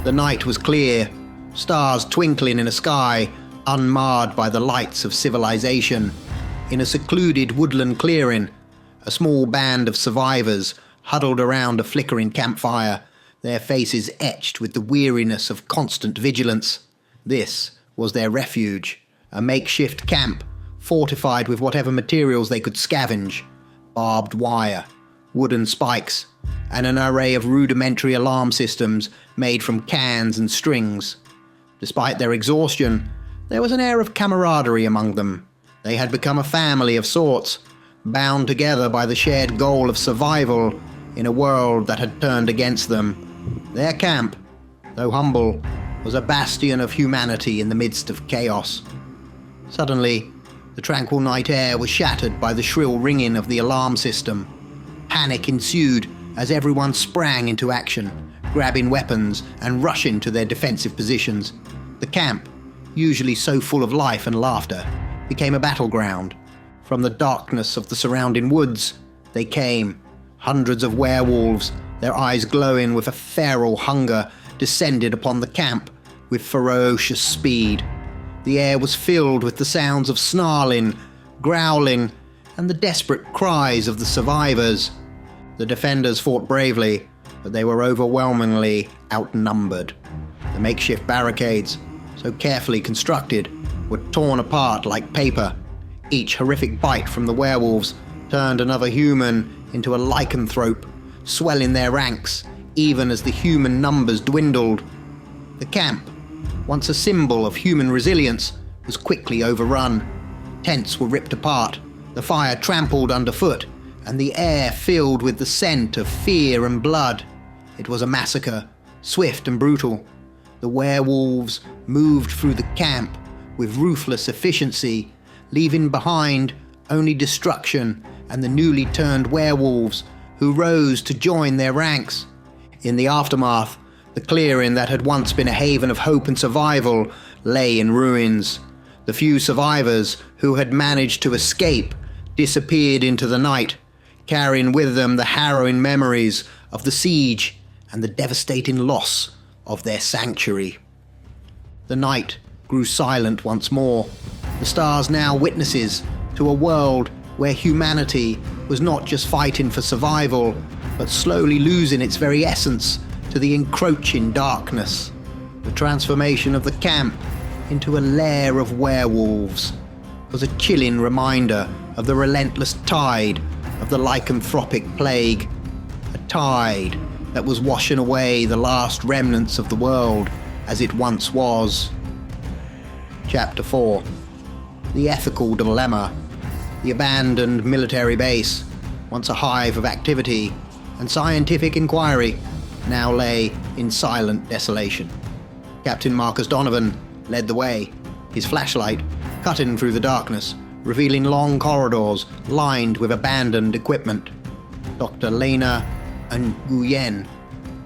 The night was clear, stars twinkling in a sky unmarred by the lights of civilization. In a secluded woodland clearing, a small band of survivors huddled around a flickering campfire, their faces etched with the weariness of constant vigilance. This was their refuge, a makeshift camp, fortified with whatever materials they could scavenge: barbed wire, wooden spikes, and an array of rudimentary alarm systems made from cans and strings. Despite their exhaustion, there was an air of camaraderie among them. They had become a family of sorts, bound together by the shared goal of survival in a world that had turned against them. Their camp, though humble, was a bastion of humanity in the midst of chaos. Suddenly, the tranquil night air was shattered by the shrill ringing of the alarm system. Panic ensued as everyone sprang into action, grabbing weapons and rushing to their defensive positions. The camp, usually so full of life and laughter, became a battleground. From the darkness of the surrounding woods, they came. Hundreds of werewolves, their eyes glowing with a feral hunger, descended upon the camp with ferocious speed. The air was filled with the sounds of snarling, growling, and the desperate cries of the survivors. The defenders fought bravely, but they were overwhelmingly outnumbered. The makeshift barricades, so carefully constructed, were torn apart like paper. Each horrific bite from the werewolves turned another human into a lycanthrope, swelling their ranks, even as the human numbers dwindled. The camp, once a symbol of human resilience, was quickly overrun. Tents were ripped apart, the fire trampled underfoot, and the air filled with the scent of fear and blood. It was a massacre, swift and brutal. The werewolves moved through the camp with ruthless efficiency, leaving behind only destruction and the newly turned werewolves who rose to join their ranks. In the aftermath, the clearing that had once been a haven of hope and survival lay in ruins. The few survivors who had managed to escape disappeared into the night, carrying with them the harrowing memories of the siege and the devastating loss of their sanctuary. The night grew silent once more, the stars now witnesses to a world where humanity was not just fighting for survival, but slowly losing its very essence to the encroaching darkness. The transformation of the camp into a lair of werewolves was a chilling reminder of the relentless tide of the lycanthropic plague, a tide that was washing away the last remnants of the world as it once was. Chapter 4. The ethical dilemma. The abandoned military base, once a hive of activity and scientific inquiry, now lay in silent desolation. Captain Marcus Donovan led the way, his flashlight cutting through the darkness, revealing long corridors lined with abandoned equipment. Dr. Lena Nguyen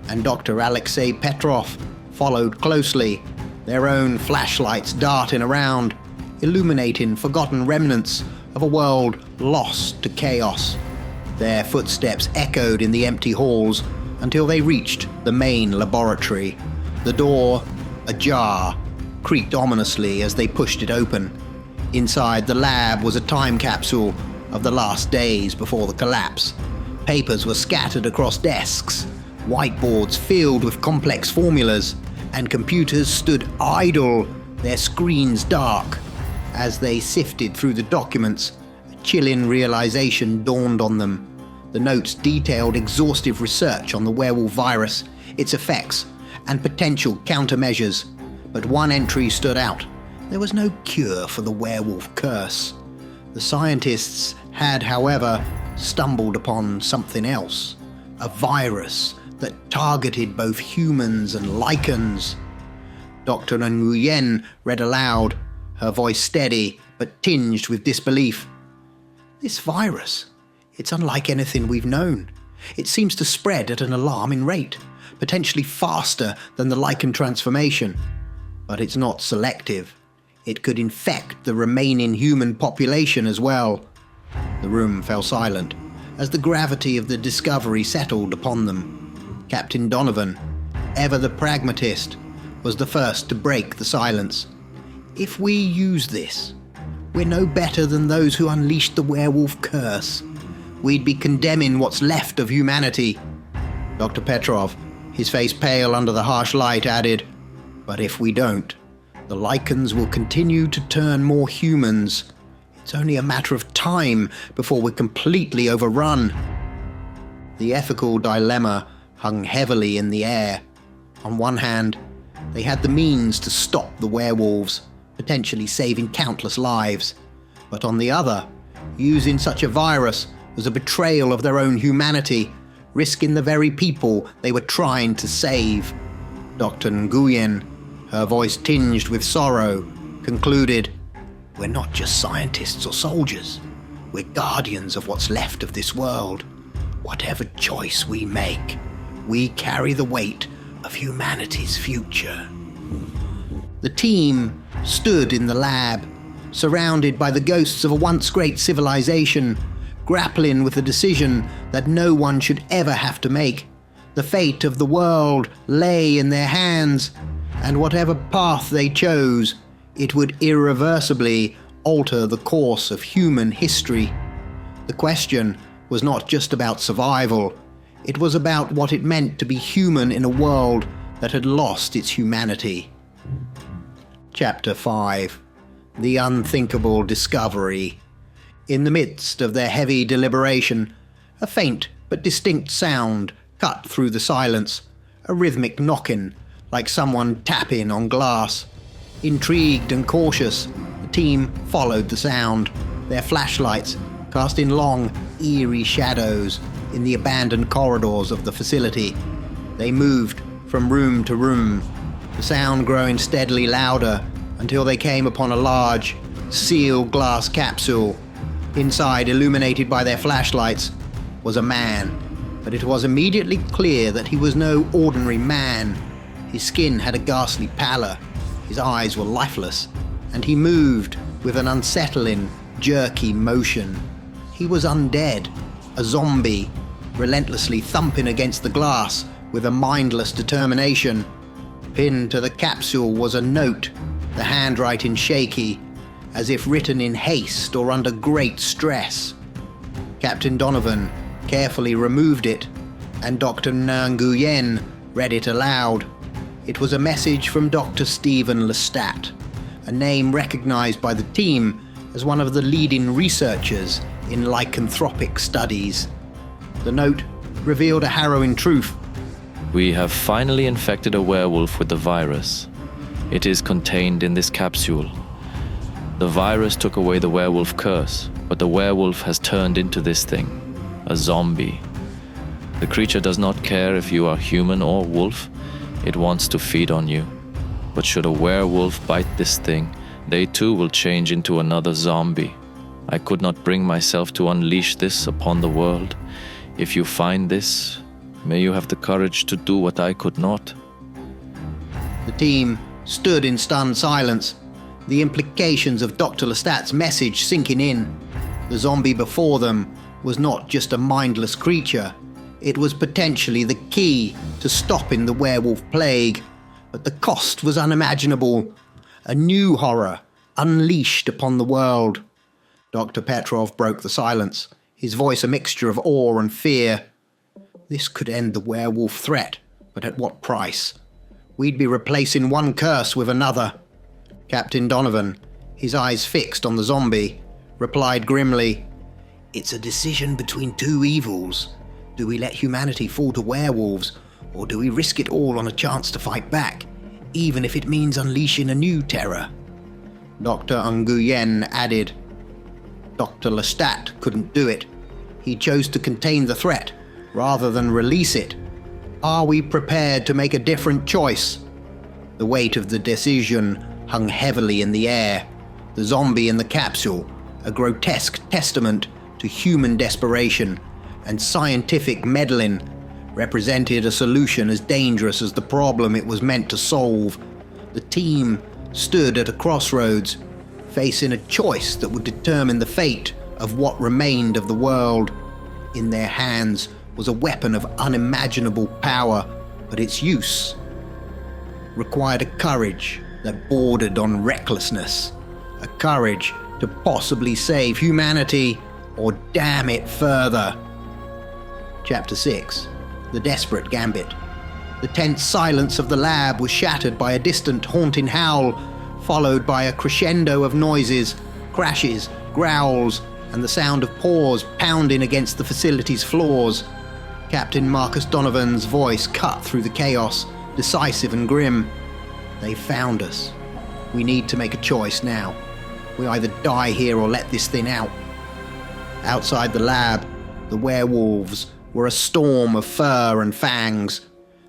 and Dr. Alexei Petrov followed closely, their own flashlights darting around, illuminating forgotten remnants of a world lost to chaos. Their footsteps echoed in the empty halls until they reached the main laboratory. The door, ajar, creaked ominously as they pushed it open. Inside the lab was a time capsule of the last days before the collapse. Papers were scattered across desks, whiteboards filled with complex formulas, and computers stood idle, their screens dark. As they sifted through the documents, a chilling realization dawned on them. The notes detailed exhaustive research on the werewolf virus, its effects, and potential countermeasures. But one entry stood out. There was no cure for the werewolf curse. The scientists had, however, stumbled upon something else. A virus that targeted both humans and lichens. Dr. Nguyen read aloud, her voice steady but tinged with disbelief. This virus, it's unlike anything we've known. It seems to spread at an alarming rate, potentially faster than the lichen transformation. But it's not selective. It could infect the remaining human population as well. The room fell silent as the gravity of the discovery settled upon them. Captain Donovan, ever the pragmatist, was the first to break the silence. If we use this, we're no better than those who unleashed the werewolf curse. We'd be condemning what's left of humanity. Dr. Petrov, his face pale under the harsh light, added, "But if we don't, the lichens will continue to turn more humans. It's only a matter of time before we're completely overrun." The ethical dilemma hung heavily in the air. On one hand, they had the means to stop the werewolves, potentially saving countless lives. But on the other, using such a virus was a betrayal of their own humanity, risking the very people they were trying to save. Dr. Nguyen, her voice tinged with sorrow, concluded, "We're not just scientists or soldiers. We're guardians of what's left of this world. Whatever choice we make, we carry the weight of humanity's future." The team stood in the lab, surrounded by the ghosts of a once great civilization, grappling with a decision that no one should ever have to make. The fate of the world lay in their hands, and whatever path they chose, it would irreversibly alter the course of human history. The question was not just about survival, it was about what it meant to be human in a world that had lost its humanity. Chapter 5. The Unthinkable Discovery. In the midst of their heavy deliberation, a faint but distinct sound cut through the silence, a rhythmic knocking, like someone tapping on glass. Intrigued and cautious, the team followed the sound, their flashlights casting long, eerie shadows in the abandoned corridors of the facility. They moved from room to room, the sound growing steadily louder until they came upon a large, sealed glass capsule. Inside, illuminated by their flashlights, was a man, but it was immediately clear that he was no ordinary man. His skin had a ghastly pallor, his eyes were lifeless, and he moved with an unsettling, jerky motion. He was undead, a zombie, relentlessly thumping against the glass with a mindless determination. Pinned to the capsule was a note, the handwriting shaky, as if written in haste or under great stress. Captain Donovan carefully removed it, and Dr. Nguyen read it aloud. It was a message from Dr. Stephen Lestat, a name recognized by the team as one of the leading researchers in lycanthropic studies. The note revealed a harrowing truth. We have finally infected a werewolf with the virus. It is contained in this capsule. The virus took away the werewolf curse, but the werewolf has turned into this thing, a zombie. The creature does not care if you are human or wolf. It wants to feed on you. But should a werewolf bite this thing, they too will change into another zombie. I could not bring myself to unleash this upon the world. If you find this, may you have the courage to do what I could not. The team stood in stunned silence, the implications of Dr. Lestat's message sinking in. The zombie before them was not just a mindless creature. It was potentially the key to stopping the werewolf plague, but the cost was unimaginable. A new horror unleashed upon the world. Dr. Petrov broke the silence, his voice a mixture of awe and fear. This could end the werewolf threat, but at what price? We'd be replacing one curse with another. Captain Donovan, his eyes fixed on the zombie, replied grimly, "It's a decision between two evils. Do we let humanity fall to werewolves, or do we risk it all on a chance to fight back, even if it means unleashing a new terror?" Dr. Nguyen added, "Dr. Lestat couldn't do it. He chose to contain the threat, rather than release it. Are we prepared to make a different choice?" The weight of the decision hung heavily in the air. The zombie in the capsule, a grotesque testament to human desperation and scientific meddling, represented a solution as dangerous as the problem it was meant to solve. The team stood at a crossroads, facing a choice that would determine the fate of what remained of the world. In their hands was a weapon of unimaginable power, but its use required a courage that bordered on recklessness, a courage to possibly save humanity or damn it further. Chapter 6. The Desperate Gambit. The tense silence of the lab was shattered by a distant haunting howl, followed by a crescendo of noises, crashes, growls, and the sound of paws pounding against the facility's floors. Captain Marcus Donovan's voice cut through the chaos, decisive and grim. "They found us. We need to make a choice now. We either die here or let this thing out." Outside the lab, the werewolves were a storm of fur and fangs.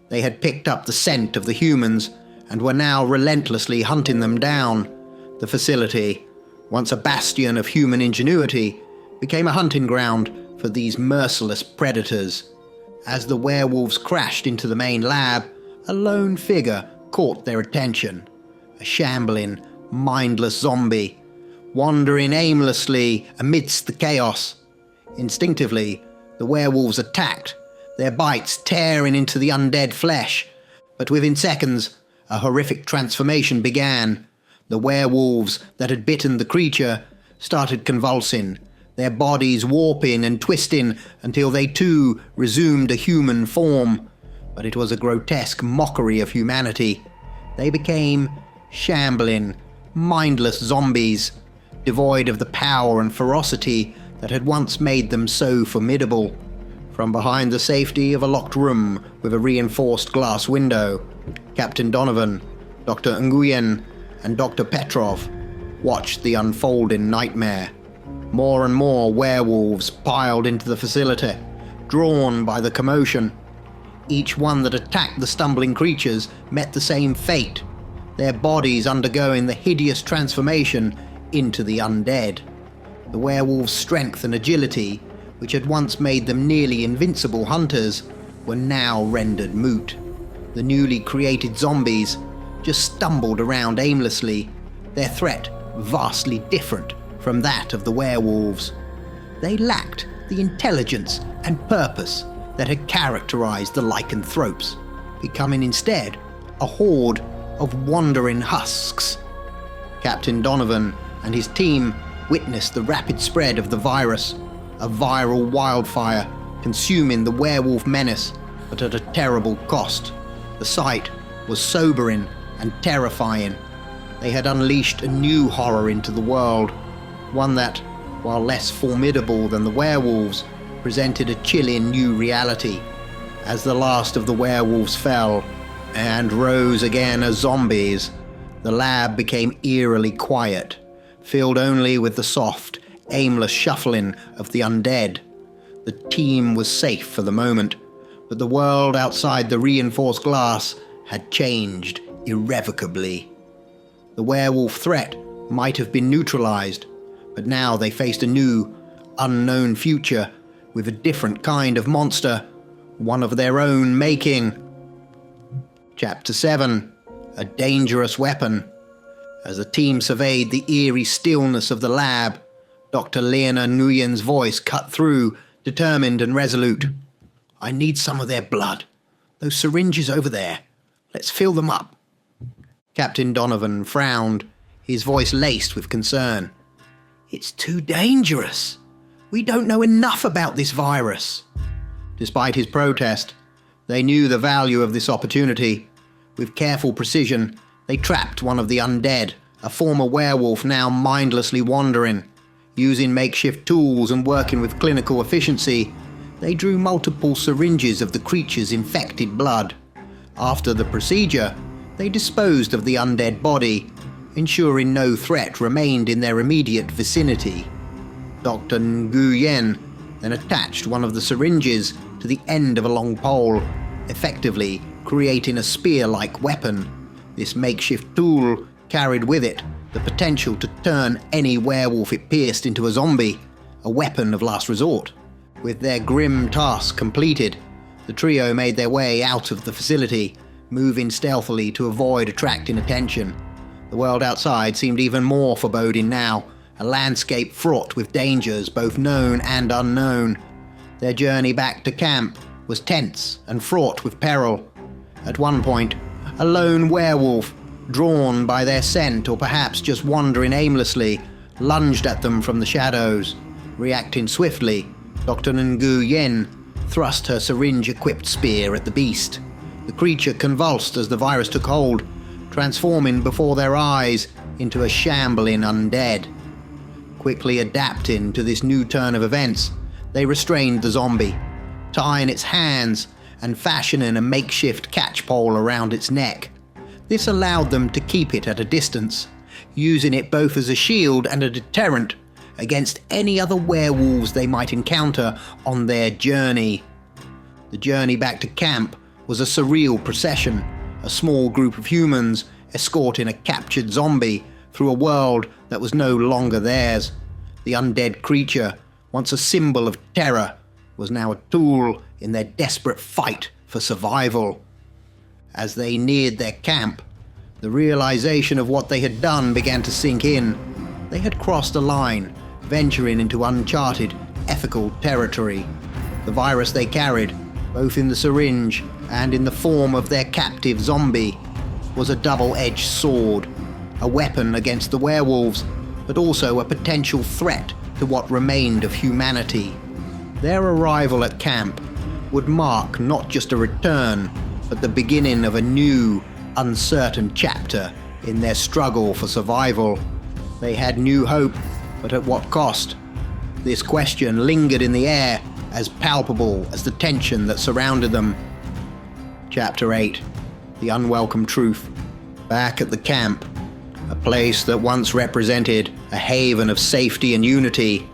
They had picked up the scent of the humans and were now relentlessly hunting them down. The facility, once a bastion of human ingenuity, became a hunting ground for these merciless predators. As the werewolves crashed into the main lab, a lone figure caught their attention. A shambling, mindless zombie, wandering aimlessly amidst the chaos. Instinctively, the werewolves attacked, their bites tearing into the undead flesh. But within seconds, a horrific transformation began. The werewolves that had bitten the creature started convulsing, their bodies warping and twisting until they too resumed a human form. But it was a grotesque mockery of humanity. They became shambling, mindless zombies, devoid of the power and ferocity that had once made them so formidable. From behind the safety of a locked room with a reinforced glass window, Captain Donovan, Dr. Nguyen, and Dr. Petrov watched the unfolding nightmare. More and more werewolves piled into the facility, drawn by the commotion. Each one that attacked the stumbling creatures met the same fate, their bodies undergoing the hideous transformation into the undead. The werewolves' strength and agility, which had once made them nearly invincible hunters, were now rendered moot. The newly created zombies just stumbled around aimlessly, their threat vastly different from that of the werewolves. They lacked the intelligence and purpose that had characterized the lycanthropes, becoming instead a horde of wandering husks. Captain Donovan and his team witnessed the rapid spread of the virus, a viral wildfire consuming the werewolf menace, but at a terrible cost. The sight was sobering and terrifying. They had unleashed a new horror into the world, one that, while less formidable than the werewolves, presented a chilling new reality. As the last of the werewolves fell and rose again as zombies, the lab became eerily quiet, filled only with the soft, aimless shuffling of the undead. The team was safe for the moment, but the world outside the reinforced glass had changed irrevocably. The werewolf threat might have been neutralized, but now they faced a new, unknown future with a different kind of monster, one of their own making. Chapter 7. A Dangerous Weapon. As the team surveyed the eerie stillness of the lab, Dr. Lena Nguyen's voice cut through, determined and resolute. "I need some of their blood. Those syringes over there. Let's fill them up." Captain Donovan frowned, his voice laced with concern. "It's too dangerous. We don't know enough about this virus." Despite his protest, they knew the value of this opportunity. With careful precision, they trapped one of the undead, a former werewolf now mindlessly wandering. Using makeshift tools and working with clinical efficiency, they drew multiple syringes of the creature's infected blood. After the procedure, they disposed of the undead body, ensuring no threat remained in their immediate vicinity. Dr. Nguyen then attached one of the syringes to the end of a long pole, effectively creating a spear-like weapon. This makeshift tool carried with it the potential to turn any werewolf it pierced into a zombie, a weapon of last resort. With their grim task completed, the trio made their way out of the facility, moving stealthily to avoid attracting attention. The world outside seemed even more foreboding now, a landscape fraught with dangers both known and unknown. Their journey back to camp was tense and fraught with peril. At one point, a lone werewolf, drawn by their scent or perhaps just wandering aimlessly, lunged at them from the shadows. Reacting swiftly, Dr. Nguyen thrust her syringe-equipped spear at the beast. The creature convulsed as the virus took hold, transforming before their eyes into a shambling undead. Quickly adapting to this new turn of events, they restrained the zombie, tying its hands and fashioning a makeshift catchpole around its neck. This allowed them to keep it at a distance, using it both as a shield and a deterrent against any other werewolves they might encounter on their journey. The journey back to camp was a surreal procession, a small group of humans escorting a captured zombie through a world that was no longer theirs. The undead creature, once a symbol of terror, was now a tool in their desperate fight for survival. As they neared their camp, the realization of what they had done began to sink in. They had crossed a line, venturing into uncharted, ethical territory. The virus they carried, both in the syringe and in the form of their captive zombie, was a double-edged sword, a weapon against the werewolves, but also a potential threat to what remained of humanity. Their arrival at camp would mark not just a return, but the beginning of a new, uncertain chapter in their struggle for survival. They had new hope, but at what cost? This question lingered in the air, as palpable as the tension that surrounded them. Chapter 8. The Unwelcome Truth. Back at the camp, a place that once represented a haven of safety and unity,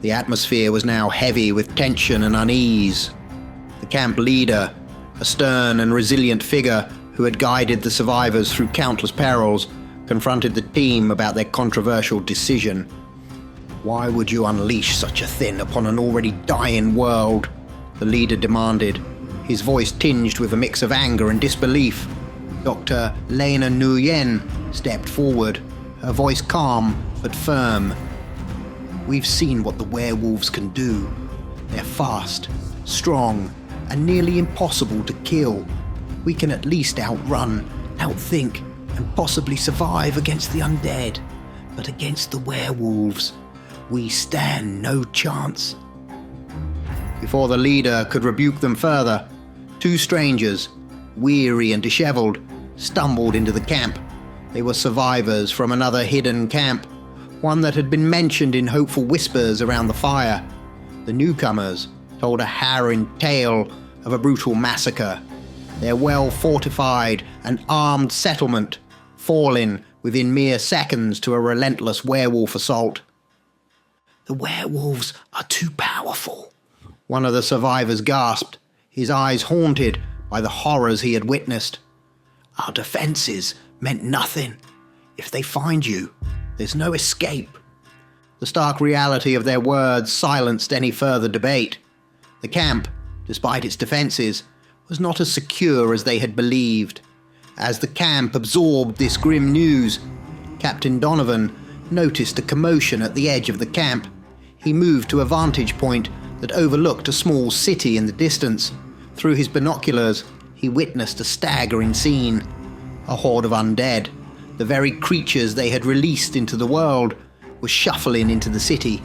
the atmosphere was now heavy with tension and unease. The camp leader, a stern and resilient figure who had guided the survivors through countless perils, confronted the team about their controversial decision. "Why would you unleash such a thing upon an already dying world?" the leader demanded, his voice tinged with a mix of anger and disbelief. Dr. Lena Nguyen stepped forward, her voice calm but firm. "We've seen what the werewolves can do. They're fast, strong, and nearly impossible to kill. We can at least outrun, outthink, and possibly survive against the undead. But against the werewolves, we stand no chance." Before the leader could rebuke them further, two strangers, weary and disheveled, stumbled into the camp. They were survivors from another hidden camp, one that had been mentioned in hopeful whispers around the fire. The newcomers told a harrowing tale of a brutal massacre, their well-fortified and armed settlement falling within mere seconds to a relentless werewolf assault. "The werewolves are too powerful," one of the survivors gasped, his eyes haunted by the horrors he had witnessed. "Our defenses meant nothing. If they find you, there's no escape." The stark reality of their words silenced any further debate. The camp, despite its defenses, was not as secure as they had believed. As the camp absorbed this grim news, Captain Donovan noticed a commotion at the edge of the camp. He moved to a vantage point that overlooked a small city in the distance. Through his binoculars, he witnessed a staggering scene. A horde of undead, the very creatures they had released into the world, was shuffling into the city.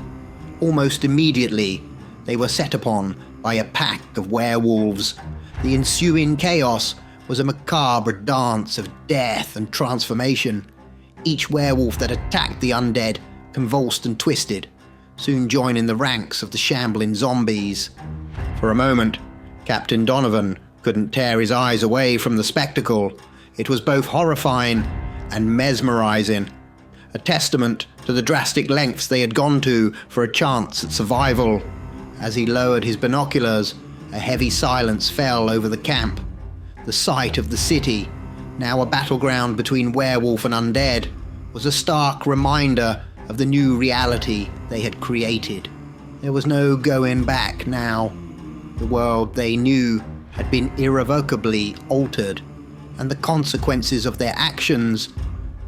Almost immediately, they were set upon by a pack of werewolves. The ensuing chaos was a macabre dance of death and transformation. Each werewolf that attacked the undead convulsed and twisted, soon joining the ranks of the shambling zombies. For a moment, Captain Donovan couldn't tear his eyes away from the spectacle. It was both horrifying and mesmerizing, a testament to the drastic lengths they had gone to for a chance at survival. As he lowered his binoculars, a heavy silence fell over the camp. The sight of the city, now a battleground between werewolf and undead, was a stark reminder of the new reality they had created. There was no going back now. The world they knew had been irrevocably altered, and the consequences of their actions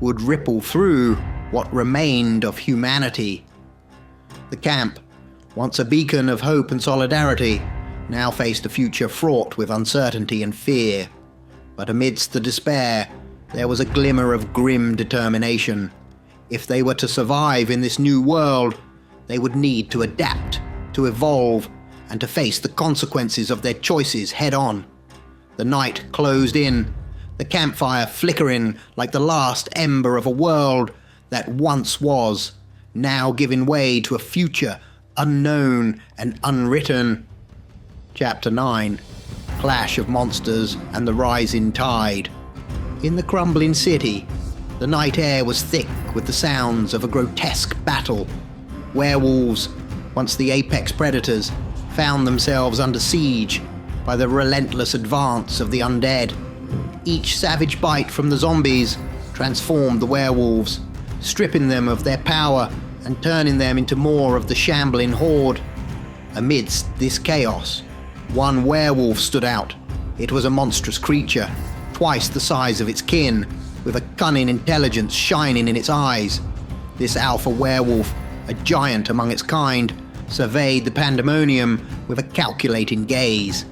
would ripple through what remained of humanity. The camp, once a beacon of hope and solidarity, now faced a future fraught with uncertainty and fear. But amidst the despair, there was a glimmer of grim determination. If they were to survive in this new world, they would need to adapt, to evolve, and to face the consequences of their choices head-on. The night closed in, the campfire flickering like the last ember of a world that once was, now giving way to a future unknown and unwritten. Chapter 9. Clash of Monsters and the Rising Tide. In the crumbling city, the night air was thick with the sounds of a grotesque battle. Werewolves, once the apex predators, found themselves under siege by the relentless advance of the undead. Each savage bite from the zombies transformed the werewolves, stripping them of their power and turning them into more of the shambling horde. Amidst this chaos, one werewolf stood out. It was a monstrous creature, twice the size of its kin, with a cunning intelligence shining in its eyes. This alpha werewolf, a giant among its kind, surveyed the pandemonium with a calculating gaze.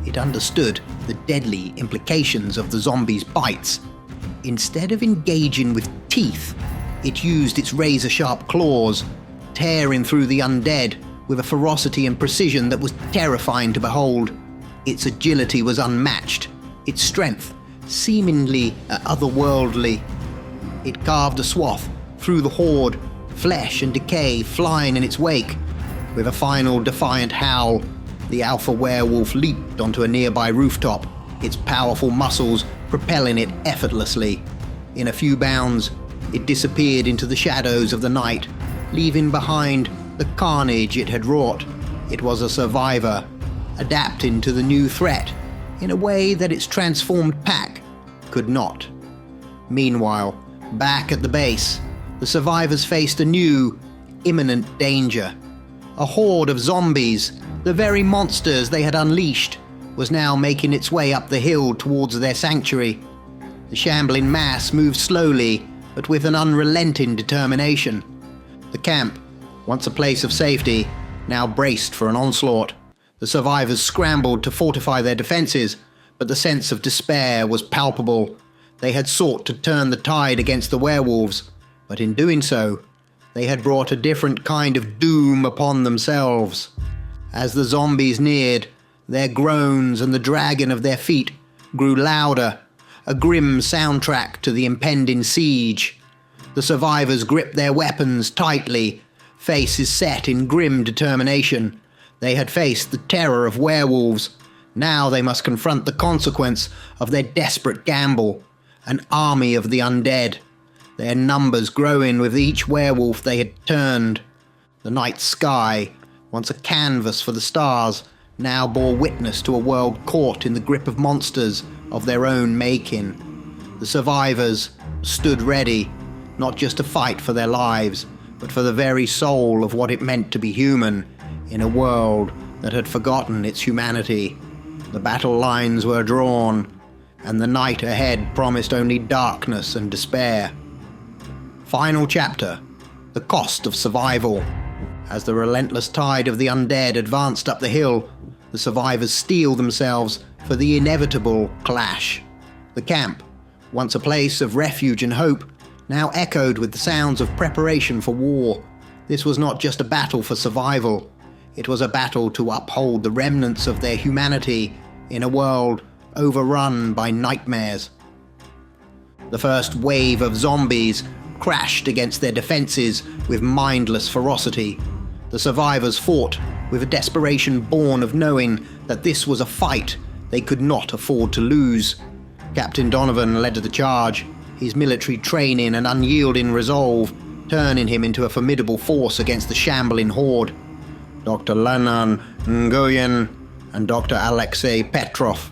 It understood the deadly implications of the zombies' bites. Instead of engaging with teeth, it used its razor-sharp claws, tearing through the undead with a ferocity and precision that was terrifying to behold. Its agility was unmatched, its strength seemingly otherworldly. It carved a swath through the horde, flesh and decay flying in its wake. With a final defiant howl, The alpha werewolf leaped onto a nearby rooftop, its powerful muscles propelling it effortlessly. In a few bounds, it disappeared into the shadows of the night, leaving behind the carnage it had wrought. It was a survivor, adapting to the new threat in a way that its transformed pack could not. Meanwhile, back at the base, the survivors faced a new, imminent danger. A horde of zombies, the very monsters they had unleashed, was now making its way up the hill towards their sanctuary. The shambling mass moved slowly, but with an unrelenting determination. The camp, once a place of safety, now braced for an onslaught. The survivors scrambled to fortify their defenses, but the sense of despair was palpable. They had sought to turn the tide against the werewolves, but in doing so, they had brought a different kind of doom upon themselves. As the zombies neared, their groans and the dragging of their feet grew louder, a grim soundtrack to the impending siege. The survivors gripped their weapons tightly, faces set in grim determination. They had faced the terror of werewolves. Now they must confront the consequence of their desperate gamble. An army of the undead, their numbers growing with each werewolf they had turned. The night sky, once a canvas for the stars, now bore witness to a world caught in the grip of monsters of their own making. The survivors stood ready, not just to fight for their lives, but for the very soul of what it meant to be human in a world that had forgotten its humanity. The battle lines were drawn, and the night ahead promised only darkness and despair. Final chapter: the cost of survival. As the relentless tide of the undead advanced up the hill, the survivors steeled themselves for the inevitable clash. The camp, once a place of refuge and hope, now echoed with the sounds of preparation for war. This was not just a battle for survival. It was a battle to uphold the remnants of their humanity in a world overrun by nightmares. The first wave of zombies crashed against their defenses with mindless ferocity. The survivors fought with a desperation born of knowing that this was a fight they could not afford to lose. Captain Donovan led the charge, his military training and unyielding resolve turning him into a formidable force against the shambling horde. Dr. Lenan Nguyen and Dr. Alexei Petrov,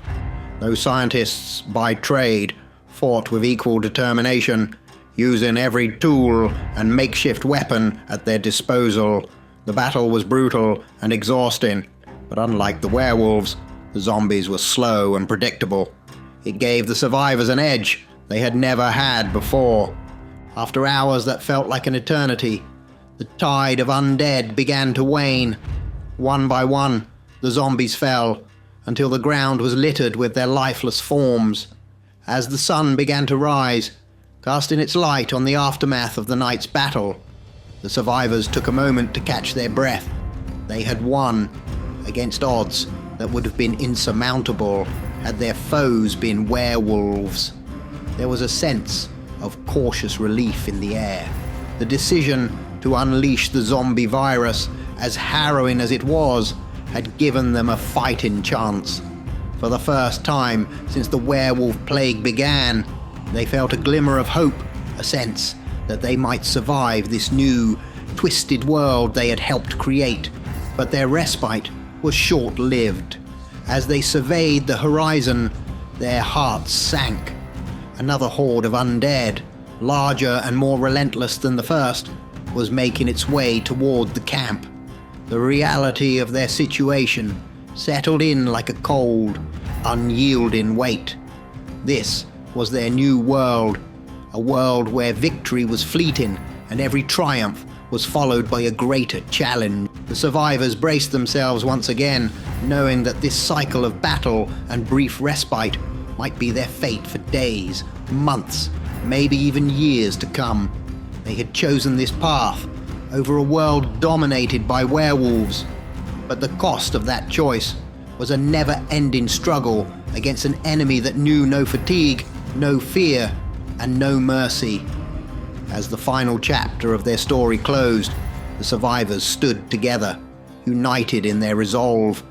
those scientists by trade, fought with equal determination, using every tool and makeshift weapon at their disposal. The battle was brutal and exhausting, but unlike the werewolves, the zombies were slow and predictable. It gave the survivors an edge they had never had before. After hours that felt like an eternity, the tide of undead began to wane. One by one, the zombies fell, until the ground was littered with their lifeless forms. As the sun began to rise, casting its light on the aftermath of the night's battle, the survivors took a moment to catch their breath. They had won, against odds that would have been insurmountable had their foes been werewolves. There was a sense of cautious relief in the air. The decision to unleash the zombie virus, as harrowing as it was, had given them a fighting chance. For the first time since the werewolf plague began, they felt a glimmer of hope, a sense that they might survive this new, twisted world they had helped create. But their respite was short-lived. As they surveyed the horizon, their hearts sank. Another horde of undead, larger and more relentless than the first, was making its way toward the camp. The reality of their situation settled in like a cold, unyielding weight. This was their new world, a world where victory was fleeting and every triumph was followed by a greater challenge. The survivors braced themselves once again, knowing that this cycle of battle and brief respite might be their fate for days, months, maybe even years to come. They had chosen this path over a world dominated by werewolves, but the cost of that choice was a never-ending struggle against an enemy that knew no fatigue, no fear, and no mercy. As the final chapter of their story closed, the survivors stood together, united in their resolve.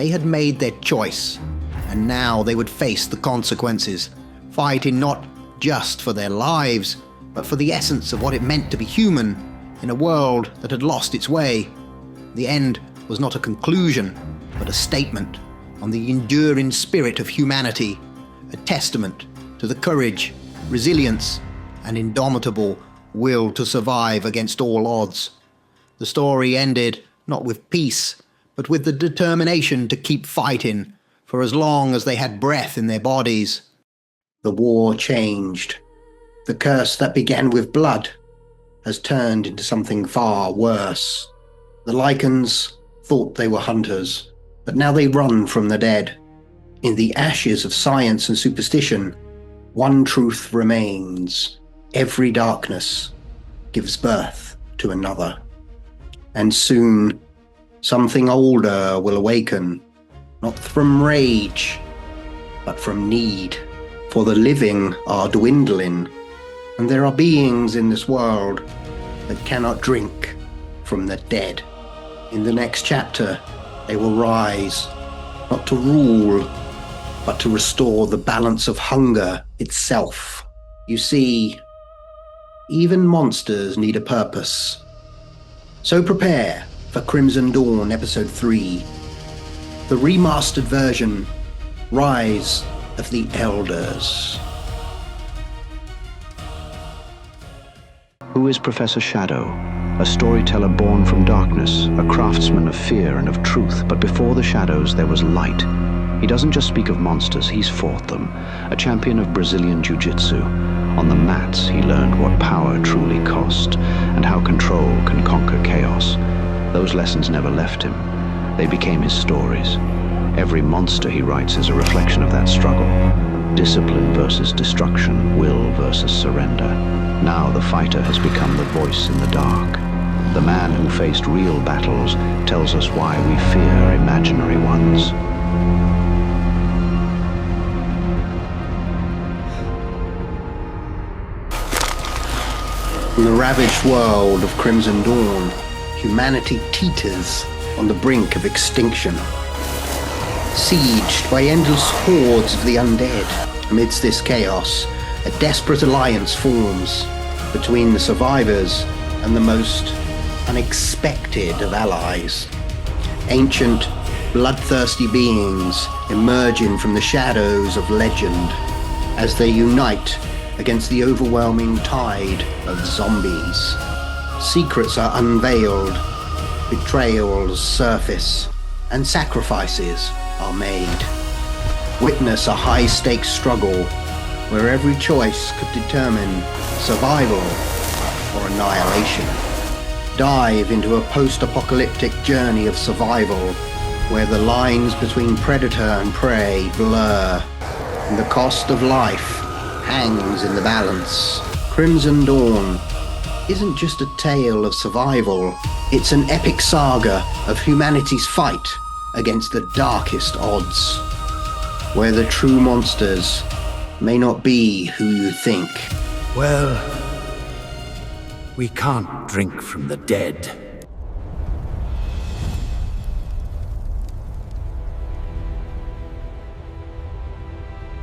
They had made their choice, and now they would face the consequences, fighting not just for their lives, but for the essence of what it meant to be human in a world that had lost its way. The end was not a conclusion, but a statement on the enduring spirit of humanity, a testament to the courage, resilience, and indomitable will to survive against all odds. The story ended not with peace, but with the determination to keep fighting for as long as they had breath in their bodies. The war changed. The curse that began with blood has turned into something far worse. The Lycans thought they were hunters, but now they run from the dead. In the ashes of science and superstition, one truth remains. Every darkness gives birth to another. And soon, something older will awaken, not from rage, but from need. For the living are dwindling, and there are beings in this world that cannot drink from the dead. In the next chapter, they will rise, not to rule, but to restore the balance of hunger itself. You see, even monsters need a purpose. So prepare for Crimson Dawn Episode 3, the remastered version, Rise of the Elders. Who is Professor Shadow? A storyteller born from darkness, a craftsman of fear and of truth, but before the shadows there was light. He doesn't just speak of monsters, he's fought them. A champion of Brazilian Jiu-Jitsu. On the mats he learned what power truly cost, and how control can conquer chaos. Those lessons never left him. They became his stories. Every monster he writes is a reflection of that struggle. Discipline versus destruction, will versus surrender. Now the fighter has become the voice in the dark. The man who faced real battles tells us why we fear imaginary ones. In the ravaged world of Crimson Dawn, humanity teeters on the brink of extinction. Sieged by endless hordes of the undead. Amidst this chaos, a desperate alliance forms between the survivors and the most unexpected of allies. Ancient, bloodthirsty beings emerging from the shadows of legend as they unite against the overwhelming tide of zombies. Secrets are unveiled, betrayals surface, and sacrifices are made. Witness a high-stakes struggle where every choice could determine survival or annihilation. Dive into a post-apocalyptic journey of survival where the lines between predator and prey blur, and the cost of life hangs in the balance. Crimson Dawn isn't just a tale of survival, it's an epic saga of humanity's fight against the darkest odds, where the true monsters may not be who you think. Well, we can't drink from the dead.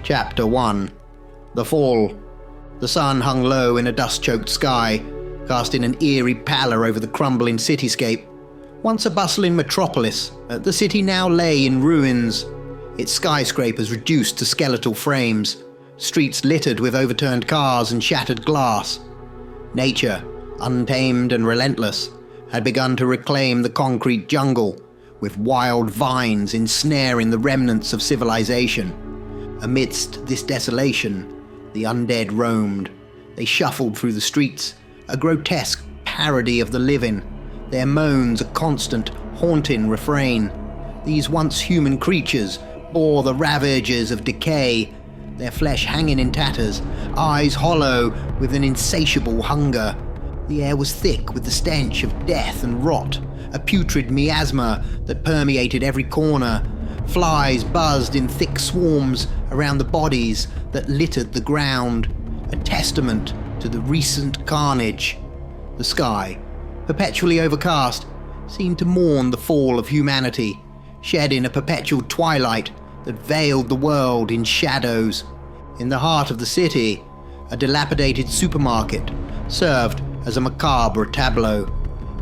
Chapter 1. The Fall. The sun hung low in a dust-choked sky, casting an eerie pallor over the crumbling cityscape. Once a bustling metropolis, the city now lay in ruins, its skyscrapers reduced to skeletal frames, streets littered with overturned cars and shattered glass. Nature, untamed and relentless, had begun to reclaim the concrete jungle, with wild vines ensnaring the remnants of civilization. Amidst this desolation, the undead roamed. They shuffled through the streets, a grotesque parody of the living, their moans a constant, haunting refrain. These once human creatures bore the ravages of decay, their flesh hanging in tatters, eyes hollow with an insatiable hunger. The air was thick with the stench of death and rot, a putrid miasma that permeated every corner. Flies buzzed in thick swarms around the bodies that littered the ground, a testament to the recent carnage. The sky, perpetually overcast, seemed to mourn the fall of humanity, shedding a perpetual twilight that veiled the world in shadows. In the heart of the city, a dilapidated supermarket served as a macabre tableau.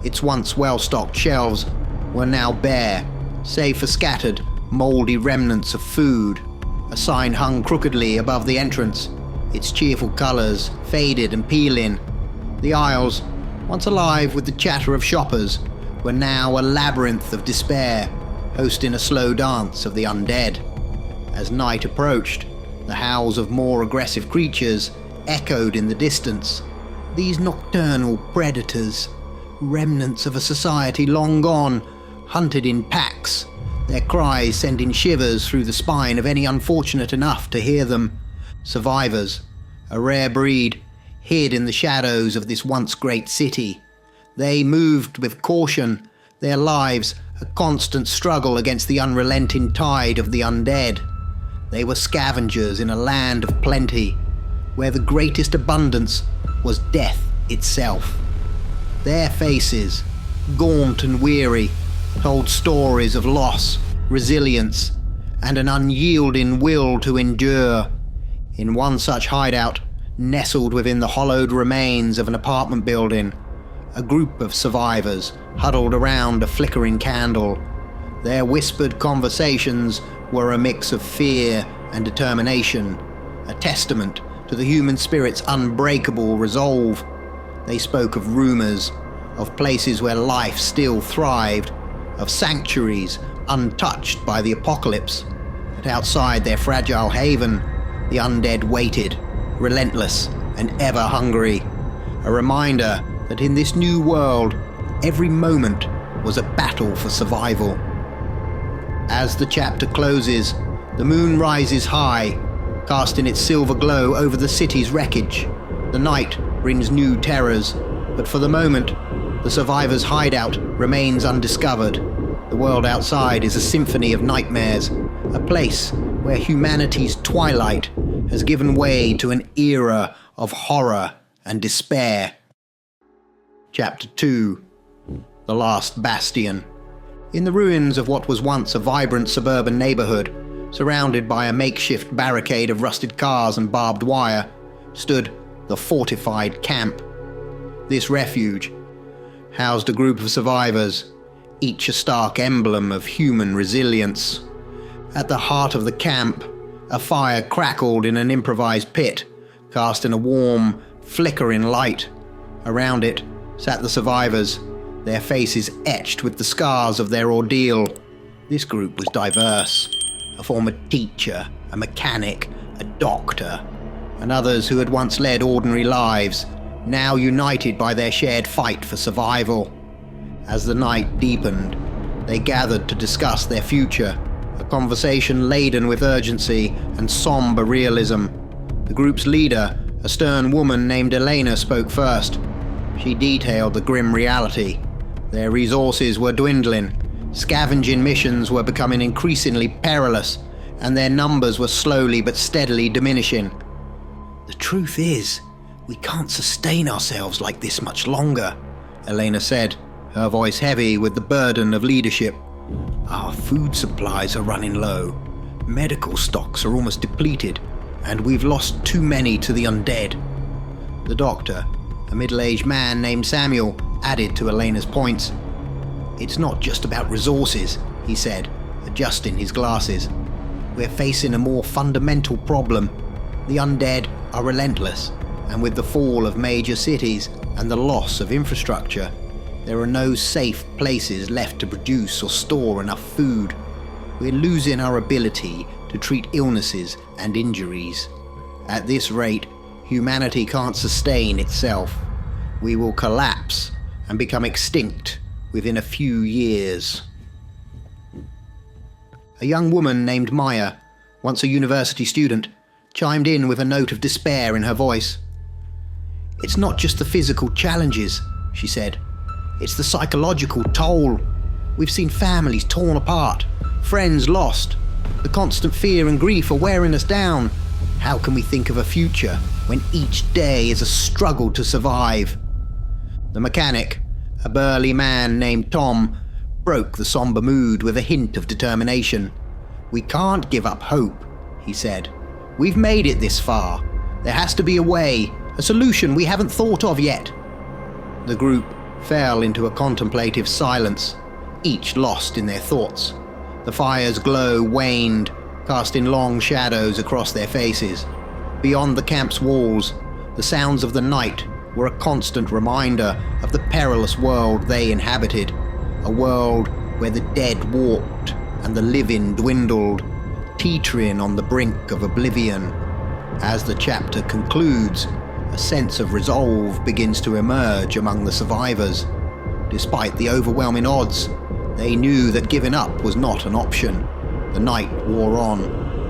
Its once well-stocked shelves were now bare, save for scattered, mouldy remnants of food. A sign hung crookedly above the entrance, its cheerful colours faded and peeling. The aisles, once alive with the chatter of shoppers, were now a labyrinth of despair, hosting a slow dance of the undead. As night approached, the howls of more aggressive creatures echoed in the distance. These nocturnal predators, remnants of a society long gone, hunted in packs, their cries sending shivers through the spine of any unfortunate enough to hear them. Survivors, a rare breed, hid in the shadows of this once great city. They moved with caution, their lives a constant struggle against the unrelenting tide of the undead. They were scavengers in a land of plenty, where the greatest abundance was death itself. Their faces, gaunt and weary, told stories of loss, resilience, and an unyielding will to endure. In one such hideout, nestled within the hollowed remains of an apartment building, a group of survivors huddled around a flickering candle. Their whispered conversations were a mix of fear and determination, a testament to the human spirit's unbreakable resolve. They spoke of rumors, of places where life still thrived, of sanctuaries untouched by the apocalypse. But outside their fragile haven, the undead waited, relentless and ever hungry. A reminder that in this new world, every moment was a battle for survival. As the chapter closes, the moon rises high, casting its silver glow over the city's wreckage. The night brings new terrors, but for the moment, the survivors' hideout remains undiscovered. The world outside is a symphony of nightmares, a place where humanity's twilight has given way to an era of horror and despair. Chapter 2. The Last Bastion. In the ruins of what was once a vibrant suburban neighborhood, surrounded by a makeshift barricade of rusted cars and barbed wire, stood the fortified camp. This refuge housed a group of survivors, each a stark emblem of human resilience. At the heart of the camp, a fire crackled in an improvised pit, casting a warm, flickering light. Around it sat the survivors, their faces etched with the scars of their ordeal. This group was diverse. A former teacher, a mechanic, a doctor, and others who had once led ordinary lives, now united by their shared fight for survival. As the night deepened, they gathered to discuss their future, a conversation laden with urgency and somber realism. The group's leader, a stern woman named Elena, spoke first. She detailed the grim reality. Their resources were dwindling, scavenging missions were becoming increasingly perilous, and their numbers were slowly but steadily diminishing. "The truth is, we can't sustain ourselves like this much longer," Elena said, her voice heavy with the burden of leadership. "Our food supplies are running low, medical stocks are almost depleted, and we've lost too many to the undead." The doctor, a middle-aged man named Samuel, added to Elena's points. "It's not just about resources," he said, adjusting his glasses. "We're facing a more fundamental problem. The undead are relentless, and with the fall of major cities and the loss of infrastructure, there are no safe places left to produce or store enough food. We're losing our ability to treat illnesses and injuries. At this rate, humanity can't sustain itself. We will collapse and become extinct within a few years." A young woman named Maya, once a university student, chimed in with a note of despair in her voice. "It's not just the physical challenges," she said. "It's the psychological toll. We've seen families torn apart, friends lost. The constant fear and grief are wearing us down. How can we think of a future when each day is a struggle to survive?" The mechanic, a burly man named Tom, broke the somber mood with a hint of determination. "We can't give up hope," he said. "We've made it this far. There has to be a way, a solution we haven't thought of yet." The group fell into a contemplative silence, each lost in their thoughts. The fire's glow waned, casting long shadows across their faces. Beyond the camp's walls, the sounds of the night were a constant reminder of the perilous world they inhabited, a world where the dead walked and the living dwindled, teetering on the brink of oblivion. As the chapter concludes, a sense of resolve begins to emerge among the survivors. Despite the overwhelming odds, they knew that giving up was not an option. The night wore on,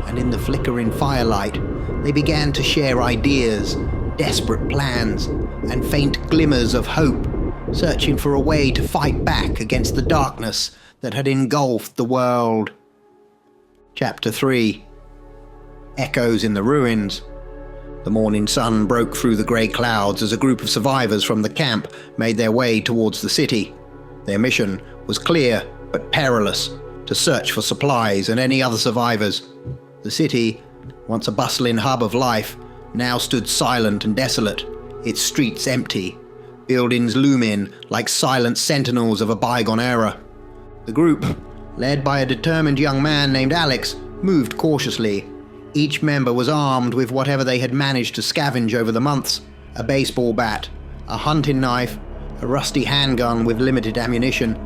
and in the flickering firelight, they began to share ideas, desperate plans, and faint glimmers of hope, searching for a way to fight back against the darkness that had engulfed the world. Chapter 3. Echoes in the Ruins. The morning sun broke through the grey clouds as a group of survivors from the camp made their way towards the city. Their mission was clear but perilous: to search for supplies and any other survivors. The city, once a bustling hub of life, now stood silent and desolate, its streets empty, buildings looming like silent sentinels of a bygone era. The group, led by a determined young man named Alex, moved cautiously. Each member was armed with whatever they had managed to scavenge over the months: a baseball bat, a hunting knife, a rusty handgun with limited ammunition.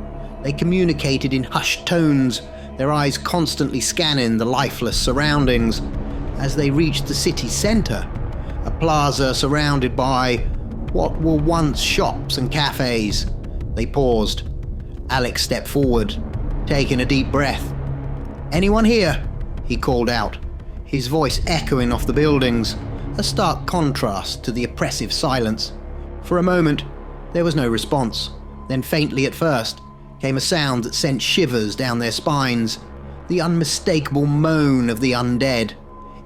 They communicated in hushed tones, their eyes constantly scanning the lifeless surroundings. As they reached the city centre, a plaza surrounded by what were once shops and cafes, they paused. Alex stepped forward, taking a deep breath. "Anyone here?" he called out, his voice echoing off the buildings, a stark contrast to the oppressive silence. For a moment, there was no response. Then faintly at first, came a sound that sent shivers down their spines, the unmistakable moan of the undead.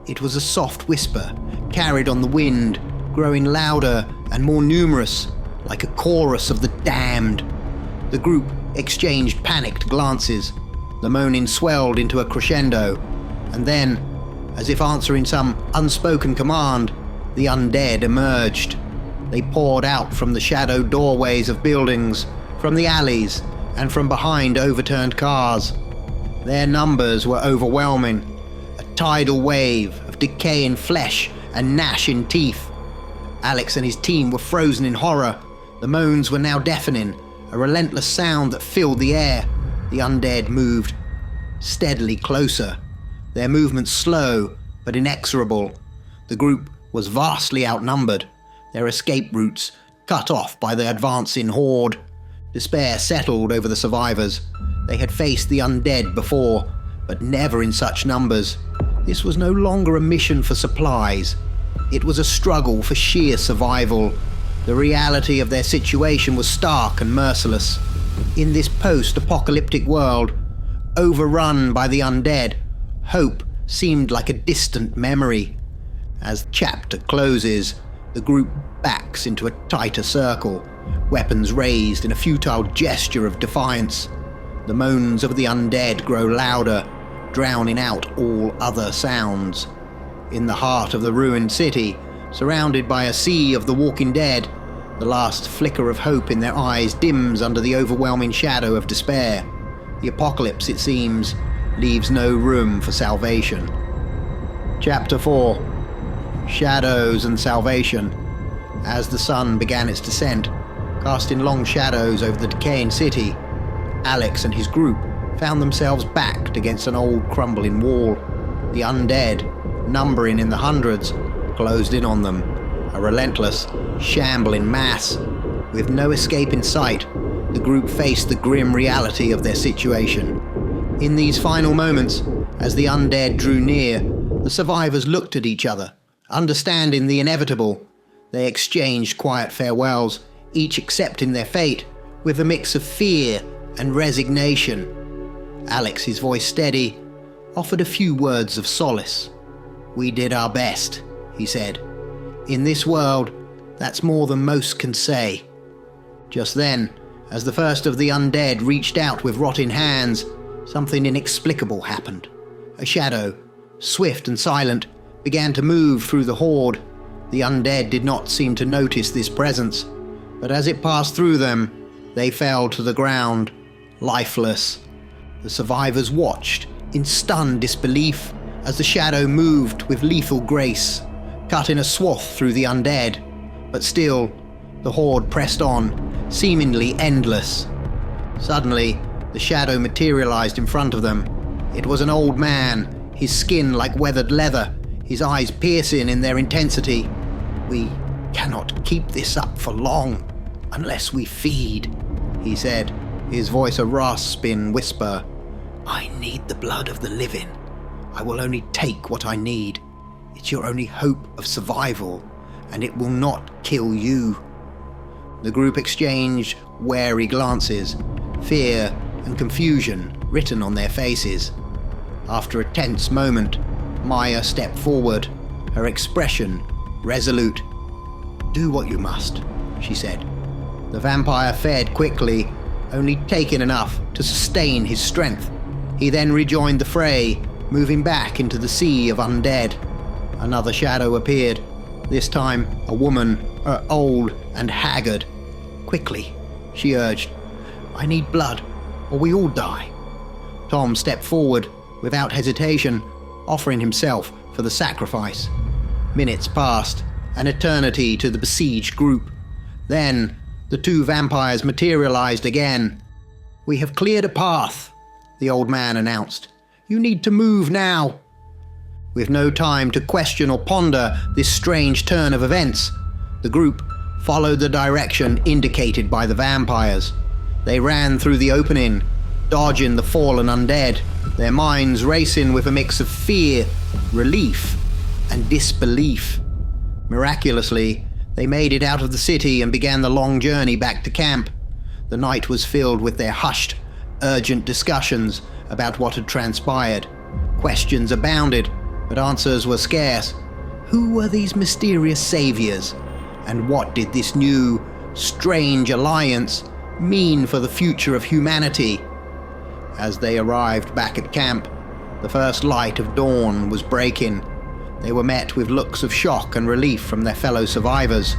It was a soft whisper, carried on the wind, growing louder and more numerous, like a chorus of the damned. The group exchanged panicked glances. The moaning swelled into a crescendo, and then, as if answering some unspoken command, the undead emerged. They poured out from the shadowed doorways of buildings, from the alleys, and from behind overturned cars. Their numbers were overwhelming, a tidal wave of decaying flesh and gnashing teeth. Alex and his team were frozen in horror. The moans were now deafening, a relentless sound that filled the air. The undead moved steadily closer, their movements slow but inexorable. The group was vastly outnumbered, their escape routes cut off by the advancing horde. Despair settled over the survivors. They had faced the undead before, but never in such numbers. This was no longer a mission for supplies. It was a struggle for sheer survival. The reality of their situation was stark and merciless. In this post-apocalyptic world, overrun by the undead, hope seemed like a distant memory. As the chapter closes, the group backs into a tighter circle, weapons raised in a futile gesture of defiance. The moans of the undead grow louder, drowning out all other sounds. In the heart of the ruined city, surrounded by a sea of the walking dead, the last flicker of hope in their eyes dims under the overwhelming shadow of despair. The apocalypse, it seems, leaves no room for salvation. Chapter 4. Shadows and Salvation. As the sun began its descent, casting long shadows over the decaying city, Alex and his group found themselves backed against an old crumbling wall. The undead, numbering in the hundreds, closed in on them, a relentless, shambling mass. With no escape in sight, the group faced the grim reality of their situation. In these final moments, as the undead drew near, the survivors looked at each other, understanding the inevitable. They exchanged quiet farewells, each accepting their fate, with a mix of fear and resignation. Alex, his voice steady, offered a few words of solace. "We did our best," he said. "In this world, that's more than most can say." Just then, As the first of the undead reached out with rotting hands, something inexplicable happened. A shadow, swift and silent, began to move through the horde. The undead did not seem to notice this presence, but as it passed through them, they fell to the ground, lifeless. The survivors watched in stunned disbelief as the shadow moved with lethal grace, cutting a swath through the undead. But still, the horde pressed on, seemingly endless. Suddenly, the shadow materialized in front of them. It was an old man, his skin like weathered leather, his eyes piercing in their intensity. "We cannot keep this up for long, unless we feed," he said, his voice a rasping whisper. "I need the blood of the living. I will only take what I need. It's your only hope of survival, and it will not kill you." The group exchanged wary glances, fear and confusion written on their faces. After a tense moment, Maya stepped forward, her expression resolute. "Do what you must," she said. The vampire fed quickly, only taking enough to sustain his strength. He then rejoined the fray, moving back into the sea of undead. Another shadow appeared, this time a woman, old and haggard. "Quickly," she urged. "I need blood, or we all die." Tom stepped forward without hesitation, offering himself for the sacrifice. Minutes passed, an eternity to the besieged group. Then, the two vampires materialized again. "We have cleared a path," the old man announced. "You need to move now." With no time to question or ponder this strange turn of events, the group followed the direction indicated by the vampires. They ran through the opening, dodging the fallen undead, their minds racing with a mix of fear, relief, and disbelief. Miraculously, they made it out of the city and began the long journey back to camp. The night was filled with their hushed, urgent discussions about what had transpired. Questions abounded, but answers were scarce. Who were these mysterious saviors? And what did this new, strange alliance mean for the future of humanity? As they arrived back at camp, the first light of dawn was breaking. They were met with looks of shock and relief from their fellow survivors.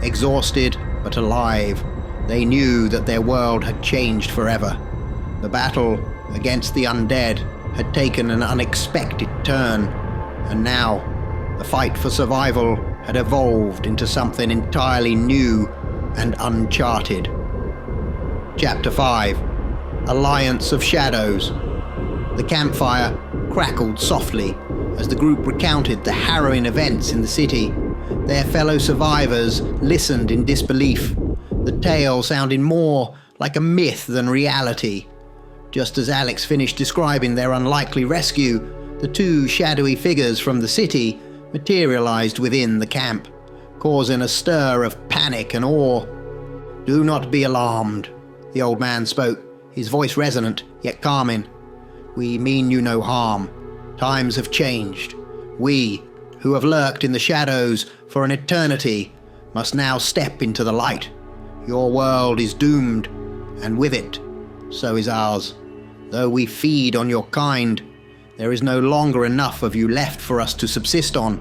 Exhausted but alive, they knew that their world had changed forever. The battle against the undead had taken an unexpected turn, and now the fight for survival had evolved into something entirely new and uncharted. Chapter 5: Alliance of Shadows. The campfire crackled softly as the group recounted the harrowing events in the city. Their fellow survivors listened in disbelief, the tale sounding more like a myth than reality. Just as Alex finished describing their unlikely rescue, the two shadowy figures from the city materialized within the camp, causing a stir of panic and awe. "Do not be alarmed," the old man spoke, his voice resonant yet calming. "We mean you no harm. Times have changed. We, who have lurked in the shadows for an eternity, must now step into the light. Your world is doomed, and with it, so is ours. Though we feed on your kind, there is no longer enough of you left for us to subsist on.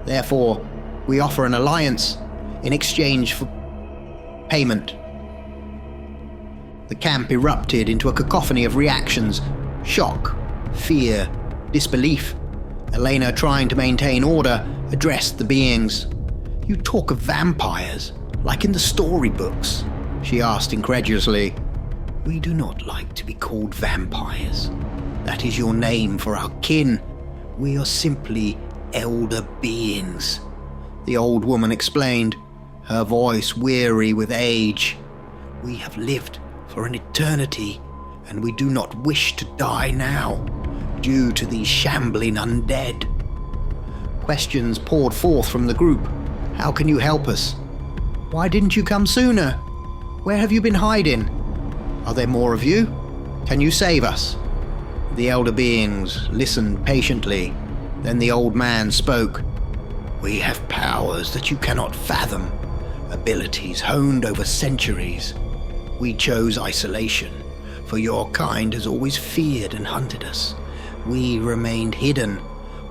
Therefore, we offer an alliance in exchange for payment." The camp erupted into a cacophony of reactions: shock, fear, disbelief. Elena, trying to maintain order, addressed the beings. "You talk of vampires, like in the storybooks?" she asked incredulously. "We do not like to be called vampires. That is your name for our kin. We are simply elder beings," the old woman explained, her voice weary with age. "We have lived for an eternity, and we do not wish to die now, due to these shambling undead." Questions poured forth from the group. "How can you help us? Why didn't you come sooner? Where have you been hiding? Are there more of you? Can you save us?" The elder beings listened patiently. Then the old man spoke. "We have powers that you cannot fathom, abilities honed over centuries. We chose isolation, for your kind has always feared and hunted us. We remained hidden,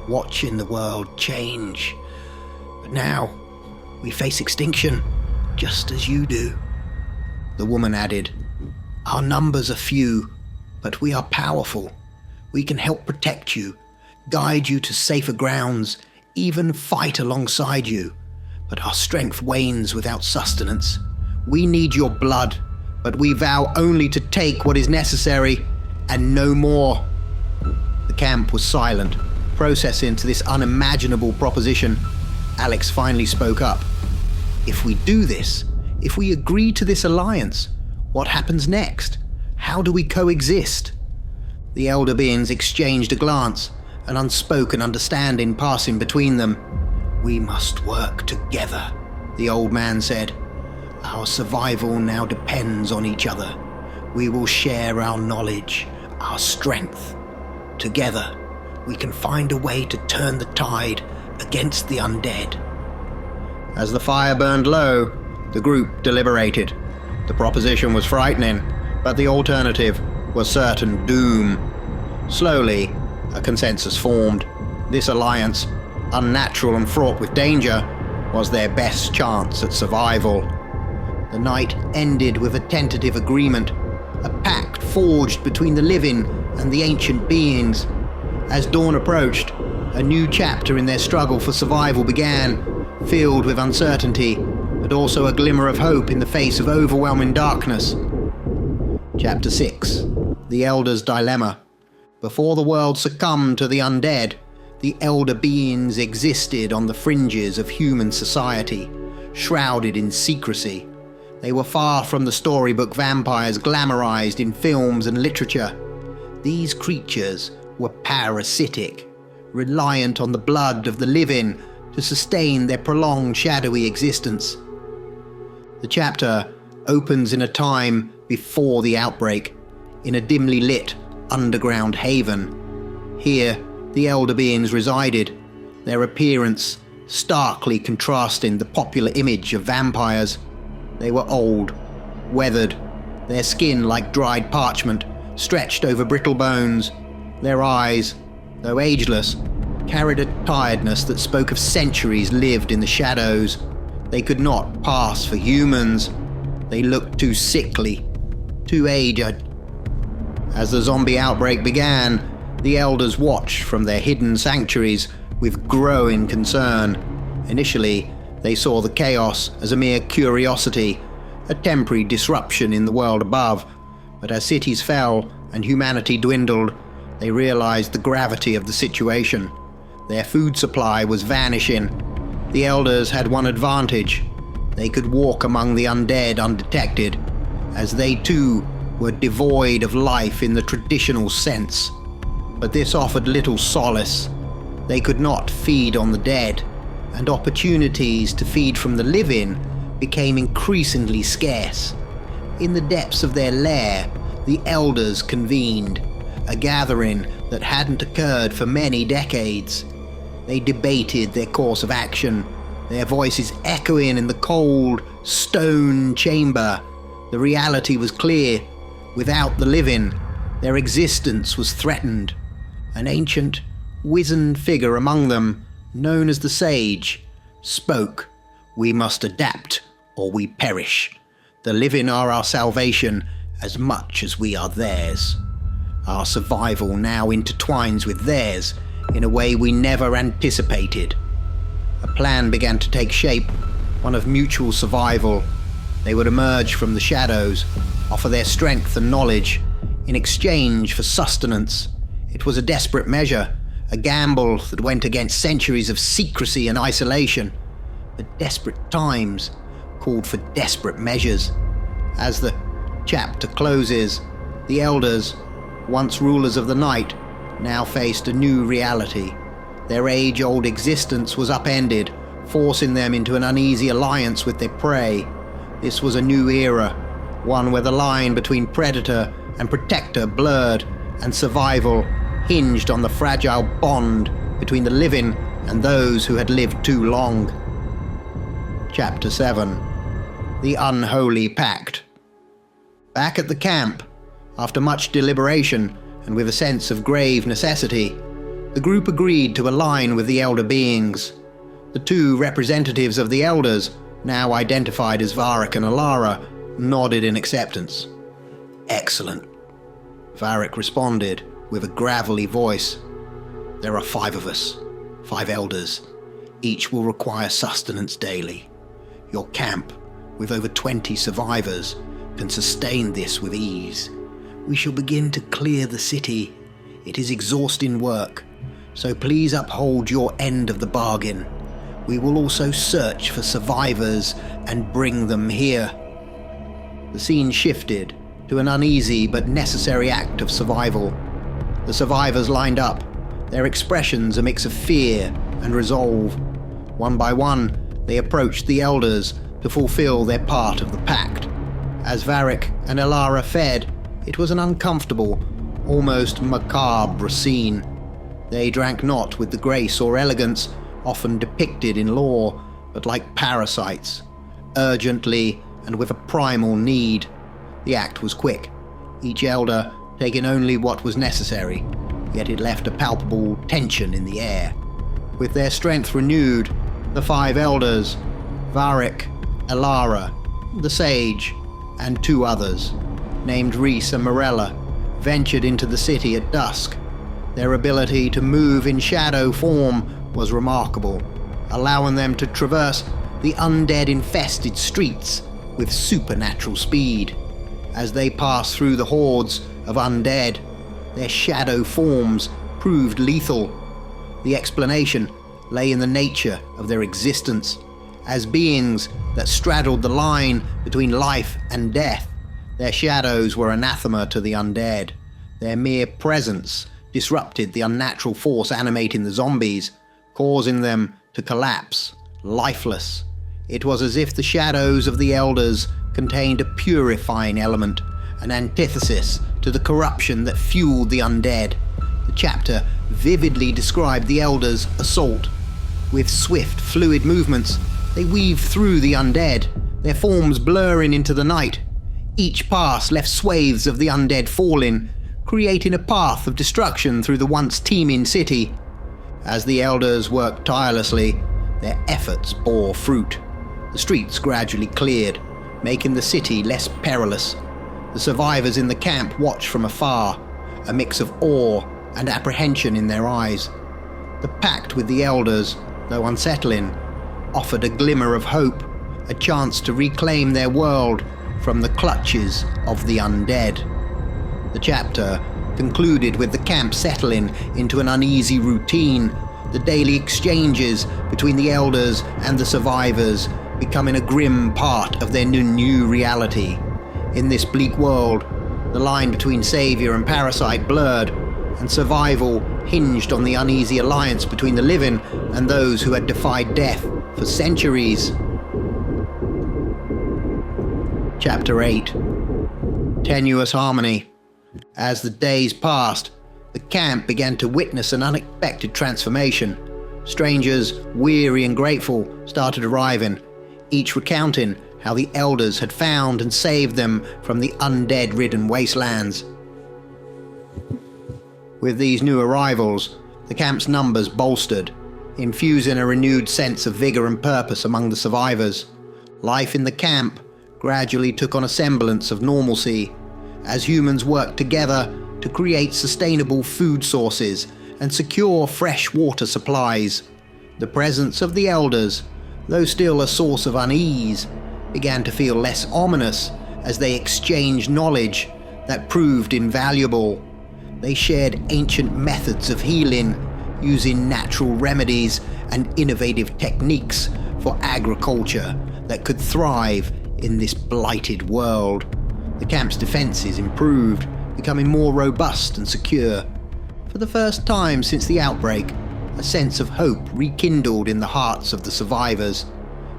watching the world change. But now, we face extinction, just as you do." The woman added, "Our numbers are few, but we are powerful. We can help protect you, guide you to safer grounds, even fight alongside you. But our strength wanes without sustenance. We need your blood, but we vow only to take what is necessary and no more." The camp was silent, processing to this unimaginable proposition. Alex finally spoke up. "If we do this, if we agree to this alliance, what happens next? How do we coexist?" The elder beings exchanged a glance, an unspoken understanding passing between them. "We must work together," the old man said. "Our survival now depends on each other. We will share our knowledge, our strength. Together, we can find a way to turn the tide against the undead." As the fire burned low, the group deliberated. The proposition was frightening, but the alternative was certain doom. Slowly, a consensus formed. This alliance, unnatural and fraught with danger, was their best chance at survival. The night ended with a tentative agreement, a pact forged between the living and the ancient beings. As dawn approached, a new chapter in their struggle for survival began, filled with uncertainty, but also a glimmer of hope in the face of overwhelming darkness. Chapter 6. The Elder's Dilemma. Before the world succumbed to the undead, the elder beings existed on the fringes of human society, shrouded in secrecy. They were far from the storybook vampires glamorized in films and literature. These creatures were parasitic, reliant on the blood of the living to sustain their prolonged shadowy existence. The chapter opens in a time before the outbreak, in a dimly lit underground haven. Here, the elder beings resided, their appearance starkly contrasting the popular image of vampires. They were old, weathered, their skin like dried parchment, stretched over brittle bones. Their eyes, though ageless, carried a tiredness that spoke of centuries lived in the shadows. They could not pass for humans. They looked too sickly, too aged. As the zombie outbreak began, the elders watched from their hidden sanctuaries with growing concern. Initially, they saw the chaos as a mere curiosity, a temporary disruption in the world above. But as cities fell and humanity dwindled, they realized the gravity of the situation. Their food supply was vanishing. The elders had one advantage. They could walk among the undead undetected, as they too were devoid of life in the traditional sense. But this offered little solace. They could not feed on the dead, and opportunities to feed from the living became increasingly scarce. In the depths of their lair, the elders convened, a gathering that hadn't occurred for many decades. They debated their course of action, their voices echoing in the cold, stone chamber. The reality was clear. Without the living, their existence was threatened. An ancient, wizened figure among them, known as the Sage, spoke. "We must adapt, or we perish. The living are our salvation as much as we are theirs. Our survival now intertwines with theirs in a way we never anticipated." A plan began to take shape, one of mutual survival. They would emerge from the shadows, offer their strength and knowledge, in exchange for sustenance. It was a desperate measure, a gamble that went against centuries of secrecy and isolation. But desperate times called for desperate measures. As the chapter closes, the elders, once rulers of the night, now faced a new reality. Their age-old existence was upended, forcing them into an uneasy alliance with their prey. This was a new era, one where the line between predator and protector blurred, and survival hinged on the fragile bond between the living and those who had lived too long. Chapter 7. The Unholy Pact. Back at the camp, after much deliberation and with a sense of grave necessity, the group agreed to align with the Elder Beings. The two representatives of the Elders, now identified as Varric and Alara, nodded in acceptance. "Excellent," Varric responded with a gravelly voice. "There are 5 of us, 5 Elders. Each will require sustenance daily. Your camp, with over 20 survivors, can sustain this with ease. We shall begin to clear the city. It is exhausting work, so please uphold your end of the bargain. We will also search for survivors and bring them here." The scene shifted to an uneasy but necessary act of survival. The survivors lined up, their expressions a mix of fear and resolve. One by one, they approached the Elders to fulfill their part of the pact. As Varric and Alara fed, it was an uncomfortable, almost macabre scene. They drank not with the grace or elegance often depicted in lore, but like parasites, urgently and with a primal need. The act was quick, each Elder taking only what was necessary, yet it left a palpable tension in the air. With their strength renewed, the 5 Elders, Varric, Alara, the Sage, and 2 others, named Rhys and Morella, ventured into the city at dusk. Their ability to move in shadow form was remarkable, allowing them to traverse the undead-infested streets with supernatural speed. As they passed through the hordes of undead, their shadow forms proved lethal. The explanation lay in the nature of their existence. As beings that straddled the line between life and death, their shadows were anathema to the undead. Their mere presence disrupted the unnatural force animating the zombies, causing them to collapse, lifeless. It was as if the shadows of the Elders contained a purifying element, an antithesis to the corruption that fueled the undead. The chapter vividly described the Elders' assault. With swift, fluid movements, they weaved through the undead, their forms blurring into the night. Each pass left swathes of the undead falling, creating a path of destruction through the once teeming city. As the Elders worked tirelessly, their efforts bore fruit. The streets gradually cleared, making the city less perilous. The survivors in the camp watched from afar, a mix of awe and apprehension in their eyes. The pact with the Elders, though unsettling, offered a glimmer of hope, a chance to reclaim their world from the clutches of the undead. The chapter concluded with the camp settling into an uneasy routine, the daily exchanges between the Elders and the survivors becoming a grim part of their new reality. In this bleak world, the line between savior and parasite blurred, and survival hinged on the uneasy alliance between the living and those who had defied death for centuries. Chapter 8. Tenuous Harmony. As the days passed, the camp began to witness an unexpected transformation. Strangers, weary and grateful, started arriving, each recounting how the Elders had found and saved them from the undead-ridden wastelands. With these new arrivals, the camp's numbers bolstered, infusing a renewed sense of vigor and purpose among the survivors. Life in the camp gradually took on a semblance of normalcy, as humans worked together to create sustainable food sources and secure fresh water supplies. The presence of the Elders, though still a source of unease, began to feel less ominous as they exchanged knowledge that proved invaluable. They shared ancient methods of healing, using natural remedies and innovative techniques for agriculture that could thrive in this blighted world. The camp's defenses improved, becoming more robust and secure. For the first time since the outbreak, a sense of hope rekindled in the hearts of the survivors.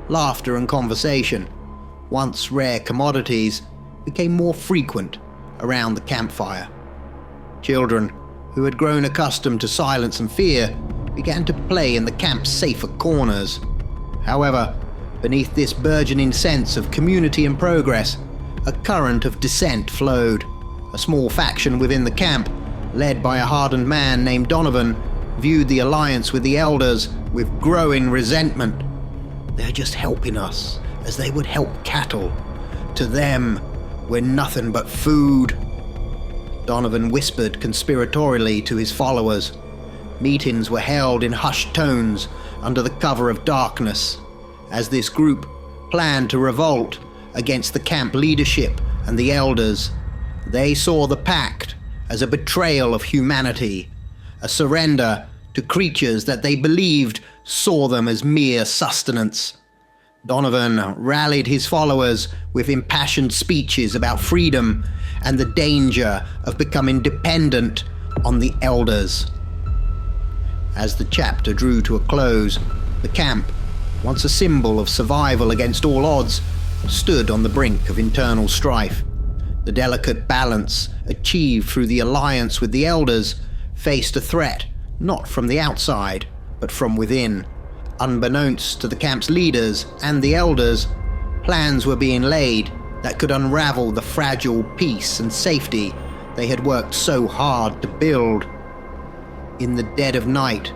Laughter and conversation, once rare commodities, became more frequent around the campfire. Children, who had grown accustomed to silence and fear, began to play in the camp's safer corners. However, beneath this burgeoning sense of community and progress, a current of dissent flowed. A small faction within the camp, led by a hardened man named Donovan, viewed the alliance with the Elders with growing resentment. They're just helping us, as they would help cattle. To them, we're nothing but food. Donovan whispered conspiratorially to his followers. Meetings were held in hushed tones under the cover of darkness, as this group planned to revolt against the camp leadership and the Elders. They saw the pact as a betrayal of humanity, a surrender to creatures that they believed saw them as mere sustenance. Donovan rallied his followers with impassioned speeches about freedom and the danger of becoming dependent on the Elders. As the chapter drew to a close, the camp, once a symbol of survival against all odds, stood on the brink of internal strife. The delicate balance achieved through the alliance with the Elders faced a threat not from the outside, but from within. Unbeknownst to the camp's leaders and the Elders, plans were being laid that could unravel the fragile peace and safety they had worked so hard to build. In the dead of night,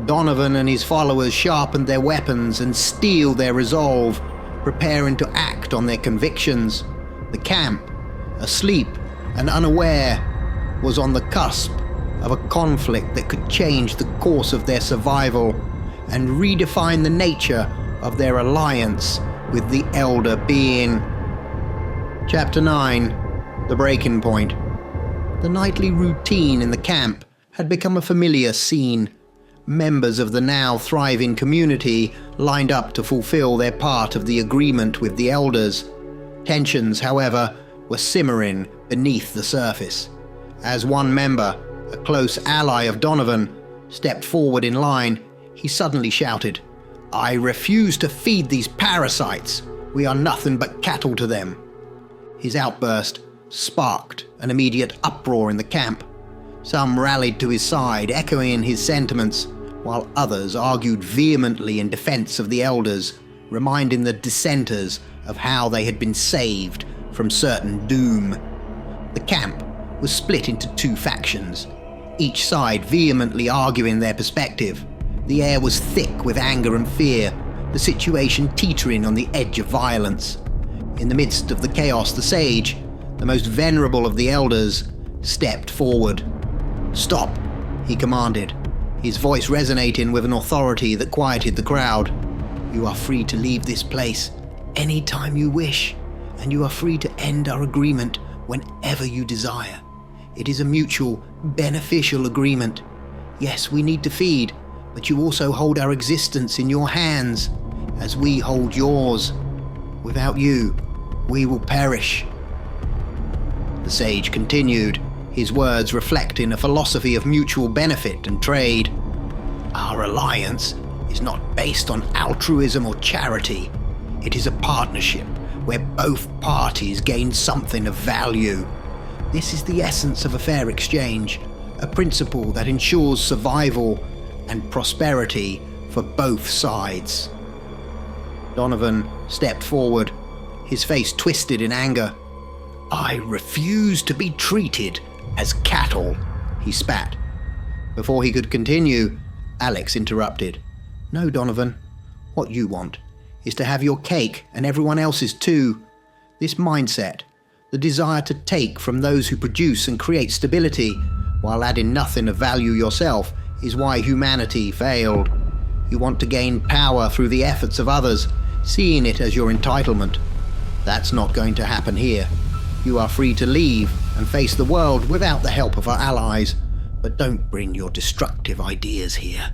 Donovan and his followers sharpened their weapons and steeled their resolve, preparing to act on their convictions. The camp, asleep and unaware, was on the cusp of a conflict that could change the course of their survival and redefine the nature of their alliance with the Elder Being. Chapter 9. The Breaking Point. The nightly routine in the camp had become a familiar scene. Members of the now thriving community lined up to fulfill their part of the agreement with the Elders. Tensions, however, were simmering beneath the surface. As one member, a close ally of Donovan, stepped forward in line, he suddenly shouted, "I refuse to feed these parasites. We are nothing but cattle to them." His outburst sparked an immediate uproar in the camp. Some rallied to his side, echoing his sentiments, while others argued vehemently in defense of the Elders, reminding the dissenters of how they had been saved from certain doom. The camp was split into two factions, each side vehemently arguing their perspective. The air was thick with anger and fear, the situation teetering on the edge of violence. In the midst of the chaos, the sage, the most venerable of the Elders, stepped forward. "Stop," he commanded, his voice resonating with an authority that quieted the crowd. "You are free to leave this place any time you wish, and you are free to end our agreement whenever you desire. It is a mutual, beneficial agreement. Yes, we need to feed, but you also hold our existence in your hands, as we hold yours. Without you, we will perish." The sage continued, his words reflecting a philosophy of mutual benefit and trade. "Our alliance is not based on altruism or charity. It is a partnership where both parties gain something of value. This is the essence of a fair exchange, a principle that ensures survival and prosperity for both sides." Donovan stepped forward, his face twisted in anger. "I refuse to be treated as cattle," he spat. Before he could continue, Alex interrupted. "No, Donovan. What you want is to have your cake and everyone else's too. This mindset, the desire to take from those who produce and create stability while adding nothing of value yourself, is why humanity failed. You want to gain power through the efforts of others, seeing it as your entitlement. That's not going to happen here. You are free to leave and face the world without the help of our allies, but don't bring your destructive ideas here."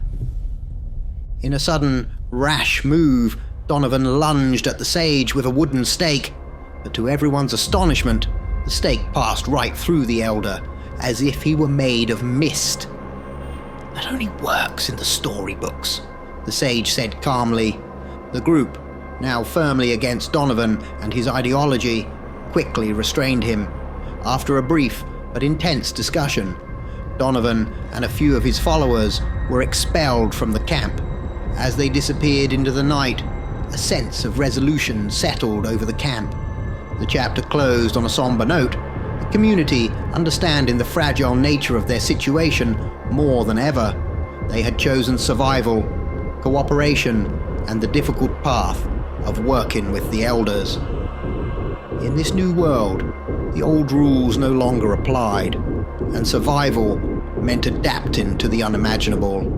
In a sudden, rash move, Donovan lunged at the sage with a wooden stake, but to everyone's astonishment, the stake passed right through the Elder, as if he were made of mist. "That only works in the storybooks," the sage said calmly. The group, now firmly against Donovan and his ideology, quickly restrained him. After a brief but intense discussion, Donovan and a few of his followers were expelled from the camp. As they disappeared into the night, a sense of resolution settled over the camp. The chapter closed on a somber note, the community understanding the fragile nature of their situation more than ever. They had chosen survival, cooperation, and the difficult path of working with the elders. In this new world, the old rules no longer applied, and survival meant adapting to the unimaginable.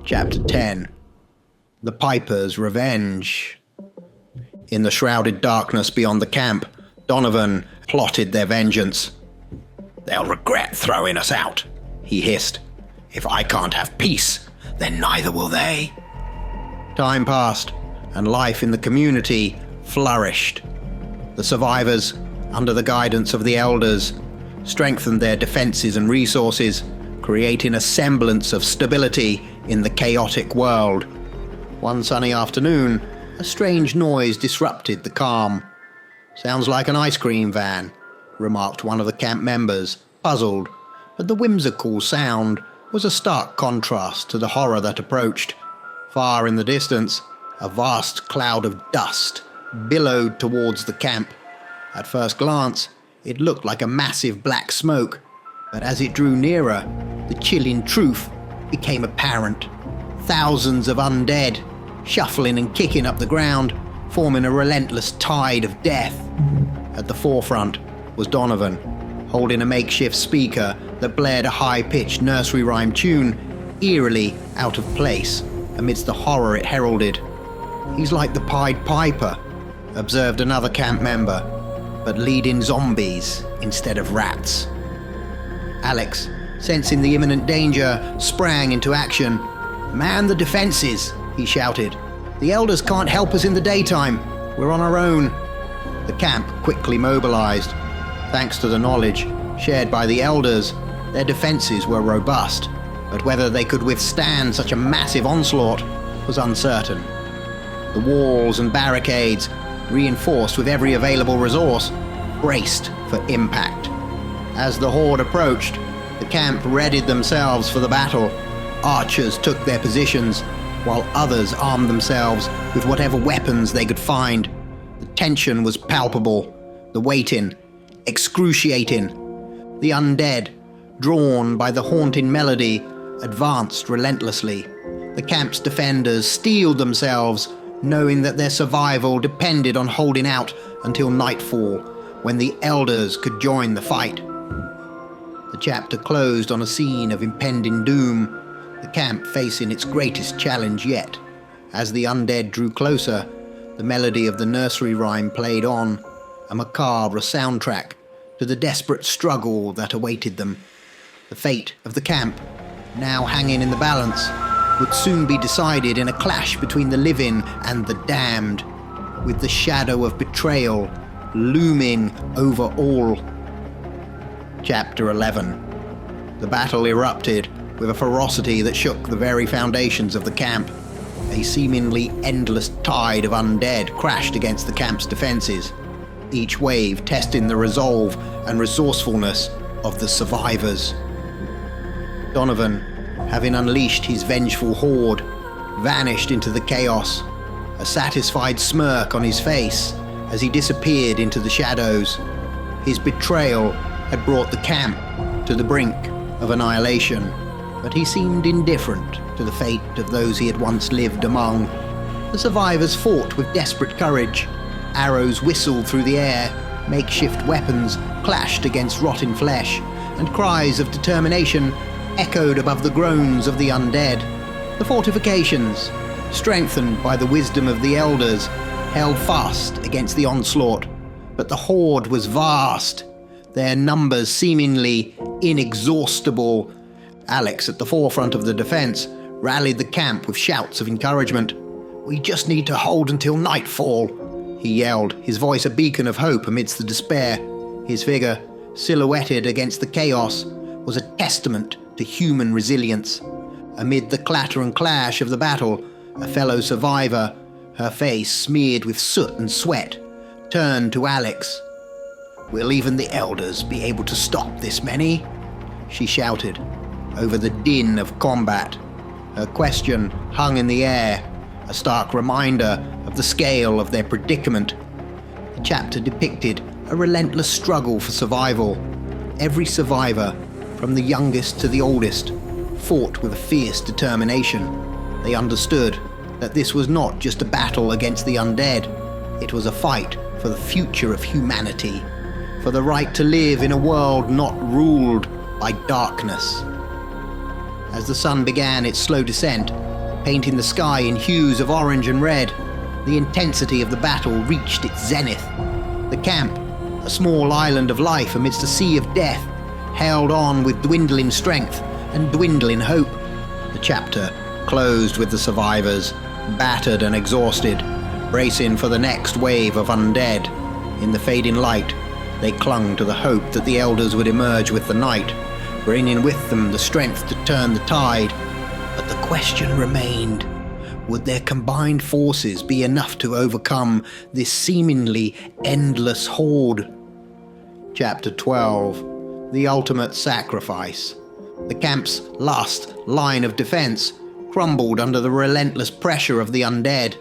Chapter 10. The Piper's Revenge. In the shrouded darkness beyond the camp, Donovan plotted their vengeance. "They'll regret throwing us out," he hissed. "If I can't have peace, then neither will they." Time passed, and life in the community flourished. The survivors, under the guidance of the elders, strengthened their defenses and resources, creating a semblance of stability in the chaotic world. One sunny afternoon, a strange noise disrupted the calm. "Sounds like an ice cream van," remarked one of the camp members, puzzled, but the whimsical sound was a stark contrast to the horror that approached. Far in the distance, a vast cloud of dust billowed towards the camp. At first glance, it looked like a massive black smoke, but as it drew nearer, the chilling truth became apparent. Thousands of undead, shuffling and kicking up the ground, forming a relentless tide of death. At the forefront was Donovan, holding a makeshift speaker that blared a high-pitched nursery rhyme tune, eerily out of place amidst the horror it heralded. "He's like the Pied Piper," observed another camp member, "but leading zombies instead of rats." Alex, sensing the imminent danger, sprang into action. "Man the defenses," he shouted. "The elders can't help us in the daytime. We're on our own." The camp quickly mobilized. Thanks to the knowledge shared by the elders, their defenses were robust, but whether they could withstand such a massive onslaught was uncertain. The walls and barricades, reinforced with every available resource, braced for impact. As the horde approached, the camp readied themselves for the battle. Archers took their positions, while others armed themselves with whatever weapons they could find. The tension was palpable, the waiting excruciating. The undead, drawn by the haunting melody, advanced relentlessly. The camp's defenders steeled themselves, knowing that their survival depended on holding out until nightfall, when the elders could join the fight. The chapter closed on a scene of impending doom, the camp facing its greatest challenge yet. As the undead drew closer, the melody of the nursery rhyme played on, a macabre soundtrack to the desperate struggle that awaited them. The fate of the camp, now hanging in the balance, would soon be decided in a clash between the living and the damned, with the shadow of betrayal looming over all. Chapter 11. The battle erupted with a ferocity that shook the very foundations of the camp. A seemingly endless tide of undead crashed against the camp's defenses, each wave testing the resolve and resourcefulness of the survivors. Donovan, having unleashed his vengeful horde, vanished into the chaos, a satisfied smirk on his face as he disappeared into the shadows. His betrayal had brought the camp to the brink of annihilation, but he seemed indifferent to the fate of those he had once lived among. The survivors fought with desperate courage. Arrows whistled through the air, makeshift weapons clashed against rotting flesh, and cries of determination echoed above the groans of the undead. The fortifications, strengthened by the wisdom of the elders, held fast against the onslaught, but the horde was vast, their numbers seemingly inexhaustible. Alex, at the forefront of the defense, rallied the camp with shouts of encouragement. "We just need to hold until nightfall," he yelled, his voice a beacon of hope amidst the despair. His figure, silhouetted against the chaos, was a testament to human resilience. Amid the clatter and clash of the battle, a fellow survivor, her face smeared with soot and sweat, turned to Alex. "Will even the elders be able to stop this many?" she shouted over the din of combat. Her question hung in the air, a stark reminder of the scale of their predicament. The chapter depicted a relentless struggle for survival. Every survivor, from the youngest to the oldest, fought with a fierce determination. They understood that this was not just a battle against the undead. It was a fight for the future of humanity, for the right to live in a world not ruled by darkness. As the sun began its slow descent, painting the sky in hues of orange and red, the intensity of the battle reached its zenith. The camp, a small island of life amidst a sea of death, held on with dwindling strength and dwindling hope. The chapter closed with the survivors, battered and exhausted, bracing for the next wave of undead. In the fading light, they clung to the hope that the elders would emerge with the night, bringing with them the strength to turn the tide. But the question remained, would their combined forces be enough to overcome this seemingly endless horde? Chapter 12, The Ultimate Sacrifice. The camp's last line of defense crumbled under the relentless pressure of the undead.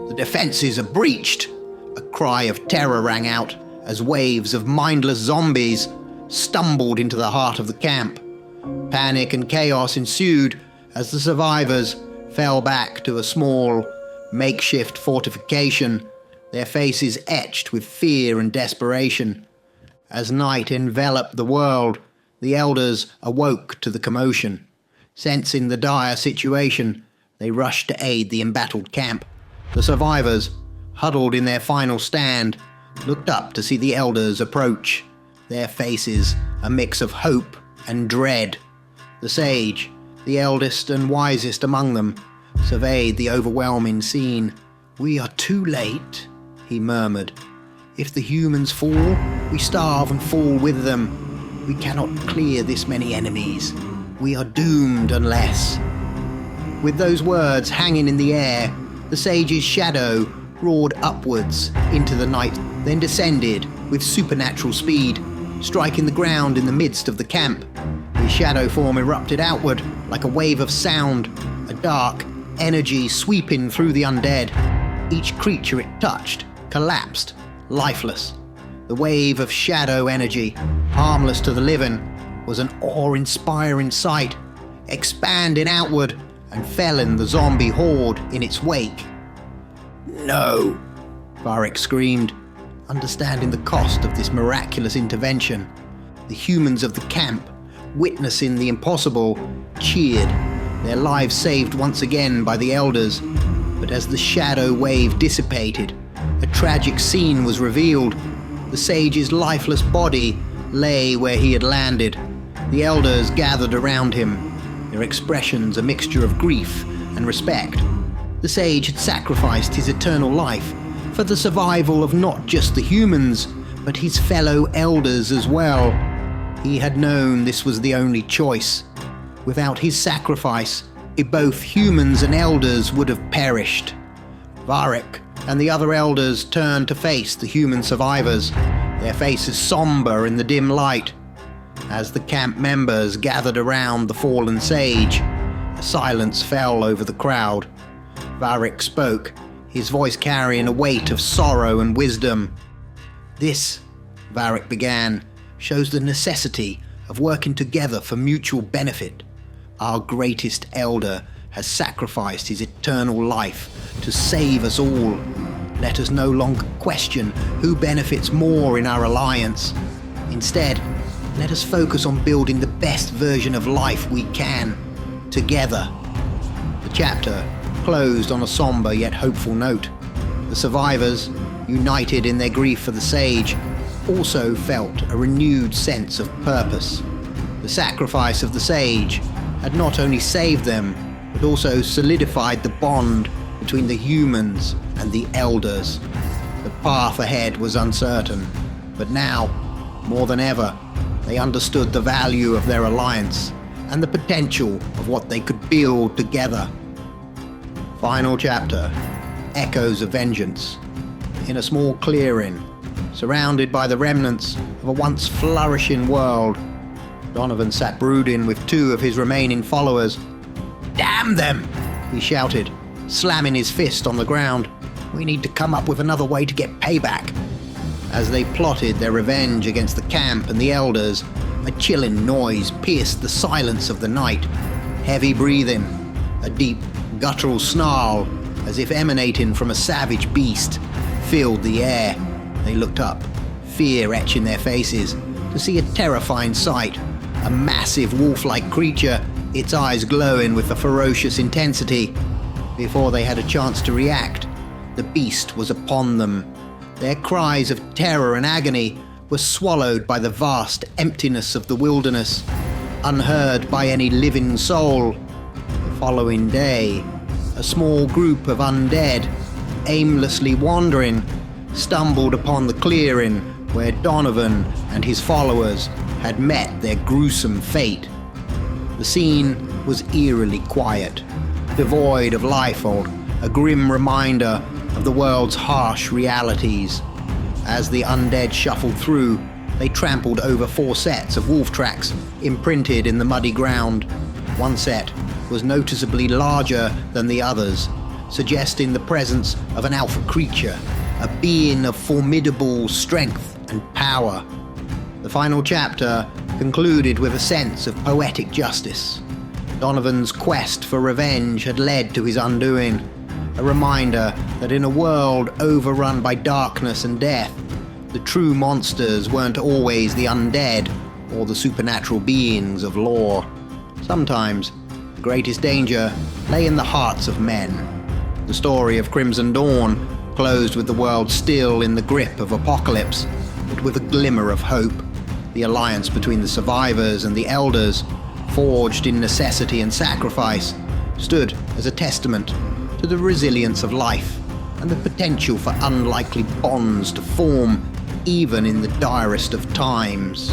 "The defenses are breached!" A cry of terror rang out as waves of mindless zombies stumbled into the heart of the camp. Panic and chaos ensued as the survivors fell back to a small, makeshift fortification, their faces etched with fear and desperation. As night enveloped the world, the elders awoke to the commotion. Sensing the dire situation, they rushed to aid the embattled camp. The survivors, huddled in their final stand, looked up to see the elders approach, their faces a mix of hope and dread. The sage, the eldest and wisest among them, surveyed the overwhelming scene. "We are too late," he murmured. "If the humans fall, we starve and fall with them. We cannot clear this many enemies. We are doomed unless..." With those words hanging in the air, the sage's shadow roared upwards into the night, then descended with supernatural speed, striking the ground in the midst of the camp. His shadow form erupted outward like a wave of sound, a dark energy sweeping through the undead. Each creature it touched collapsed, lifeless. The wave of shadow energy, harmless to the living, was an awe-inspiring sight, expanding outward and felling the zombie horde in its wake. "No!" Varric screamed, understanding the cost of this miraculous intervention. The humans of the camp, witnessing the impossible, cheered, their lives saved once again by the elders. But as the shadow wave dissipated, a tragic scene was revealed. The sage's lifeless body lay where he had landed. The elders gathered around him, their expressions a mixture of grief and respect. The sage had sacrificed his eternal life for the survival of not just the humans, but his fellow elders as well. He had known this was the only choice. Without his sacrifice, both humans and elders would have perished. Varric and the other elders turned to face the human survivors, their faces somber in the dim light. As the camp members gathered around the fallen sage, a silence fell over the crowd. Varric spoke, his voice carrying a weight of sorrow and wisdom. "This," Varric began, "shows the necessity of working together for mutual benefit. Our greatest elder has sacrificed his eternal life to save us all. Let us no longer question who benefits more in our alliance. Instead, let us focus on building the best version of life we can, together." The chapter closed on a somber yet hopeful note. The survivors, united in their grief for the sage, also felt a renewed sense of purpose. The sacrifice of the sage had not only saved them, but also solidified the bond between the humans and the elders. The path ahead was uncertain, but now, more than ever, they understood the value of their alliance and the potential of what they could build together. Final chapter, Echoes of Vengeance. In a small clearing, surrounded by the remnants of a once flourishing world, Donovan sat brooding with two of his remaining followers. "Damn them!" he shouted, slamming his fist on the ground. "We need to come up with another way to get payback. As they plotted their revenge against the camp and the elders, a chilling noise pierced the silence of the night. Heavy breathing, a deep, guttural snarl, as if emanating from a savage beast, filled the air. They looked up, fear etching their faces, to see a terrifying sight. A massive wolf-like creature, its eyes glowing with a ferocious intensity. Before they had a chance to react, the beast was upon them. Their cries of terror and agony were swallowed by the vast emptiness of the wilderness, unheard by any living soul. The following day, a small group of undead, aimlessly wandering, stumbled upon the clearing where Donovan and his followers had met their gruesome fate. The scene was eerily quiet, devoid of life or a grim reminder of the world's harsh realities. As the undead shuffled through, they trampled over 4 sets of wolf tracks imprinted in the muddy ground. One set was noticeably larger than the others, suggesting the presence of an alpha creature, a being of formidable strength and power. The final chapter concluded with a sense of poetic justice. Donovan's quest for revenge had led to his undoing, a reminder that in a world overrun by darkness and death, the true monsters weren't always the undead or the supernatural beings of lore. Sometimes, the greatest danger lay in the hearts of men. The story of Crimson Dawn closed with the world still in the grip of apocalypse, but with a glimmer of hope. The alliance between the survivors and the elders, forged in necessity and sacrifice, stood as a testament to the resilience of life and the potential for unlikely bonds to form even in the direst of times.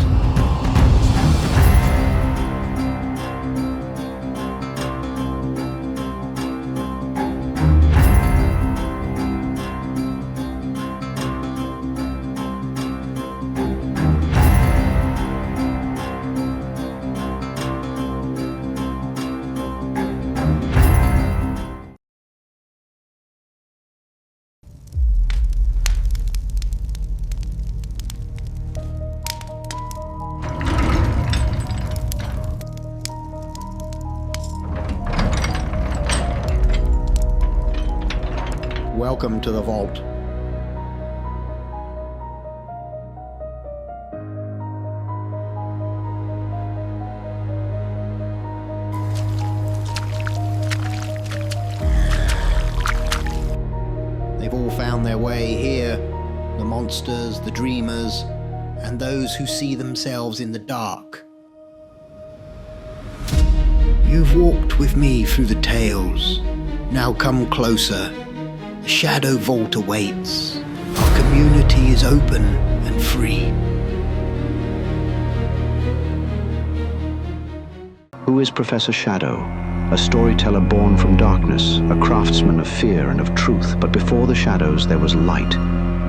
Welcome to the vault. They've all found their way here, the monsters, the dreamers, and those who see themselves in the dark. You've walked with me through the tales. Now come closer. The Shadow Vault awaits. Our community is open and free. Who is Professor Shadow? A storyteller born from darkness, a craftsman of fear and of truth, but before the shadows there was light.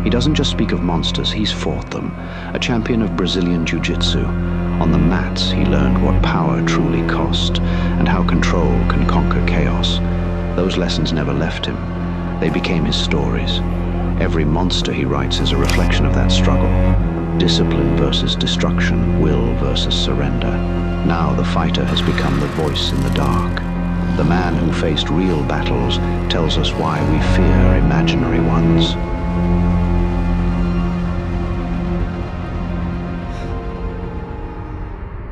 He doesn't just speak of monsters, he's fought them. A champion of Brazilian Jiu-Jitsu. On the mats he learned what power truly cost, and how control can conquer chaos. Those lessons never left him. They became his stories. Every monster he writes is a reflection of that struggle. Discipline versus destruction, will versus surrender. Now the fighter has become the voice in the dark. The man who faced real battles tells us why we fear imaginary ones.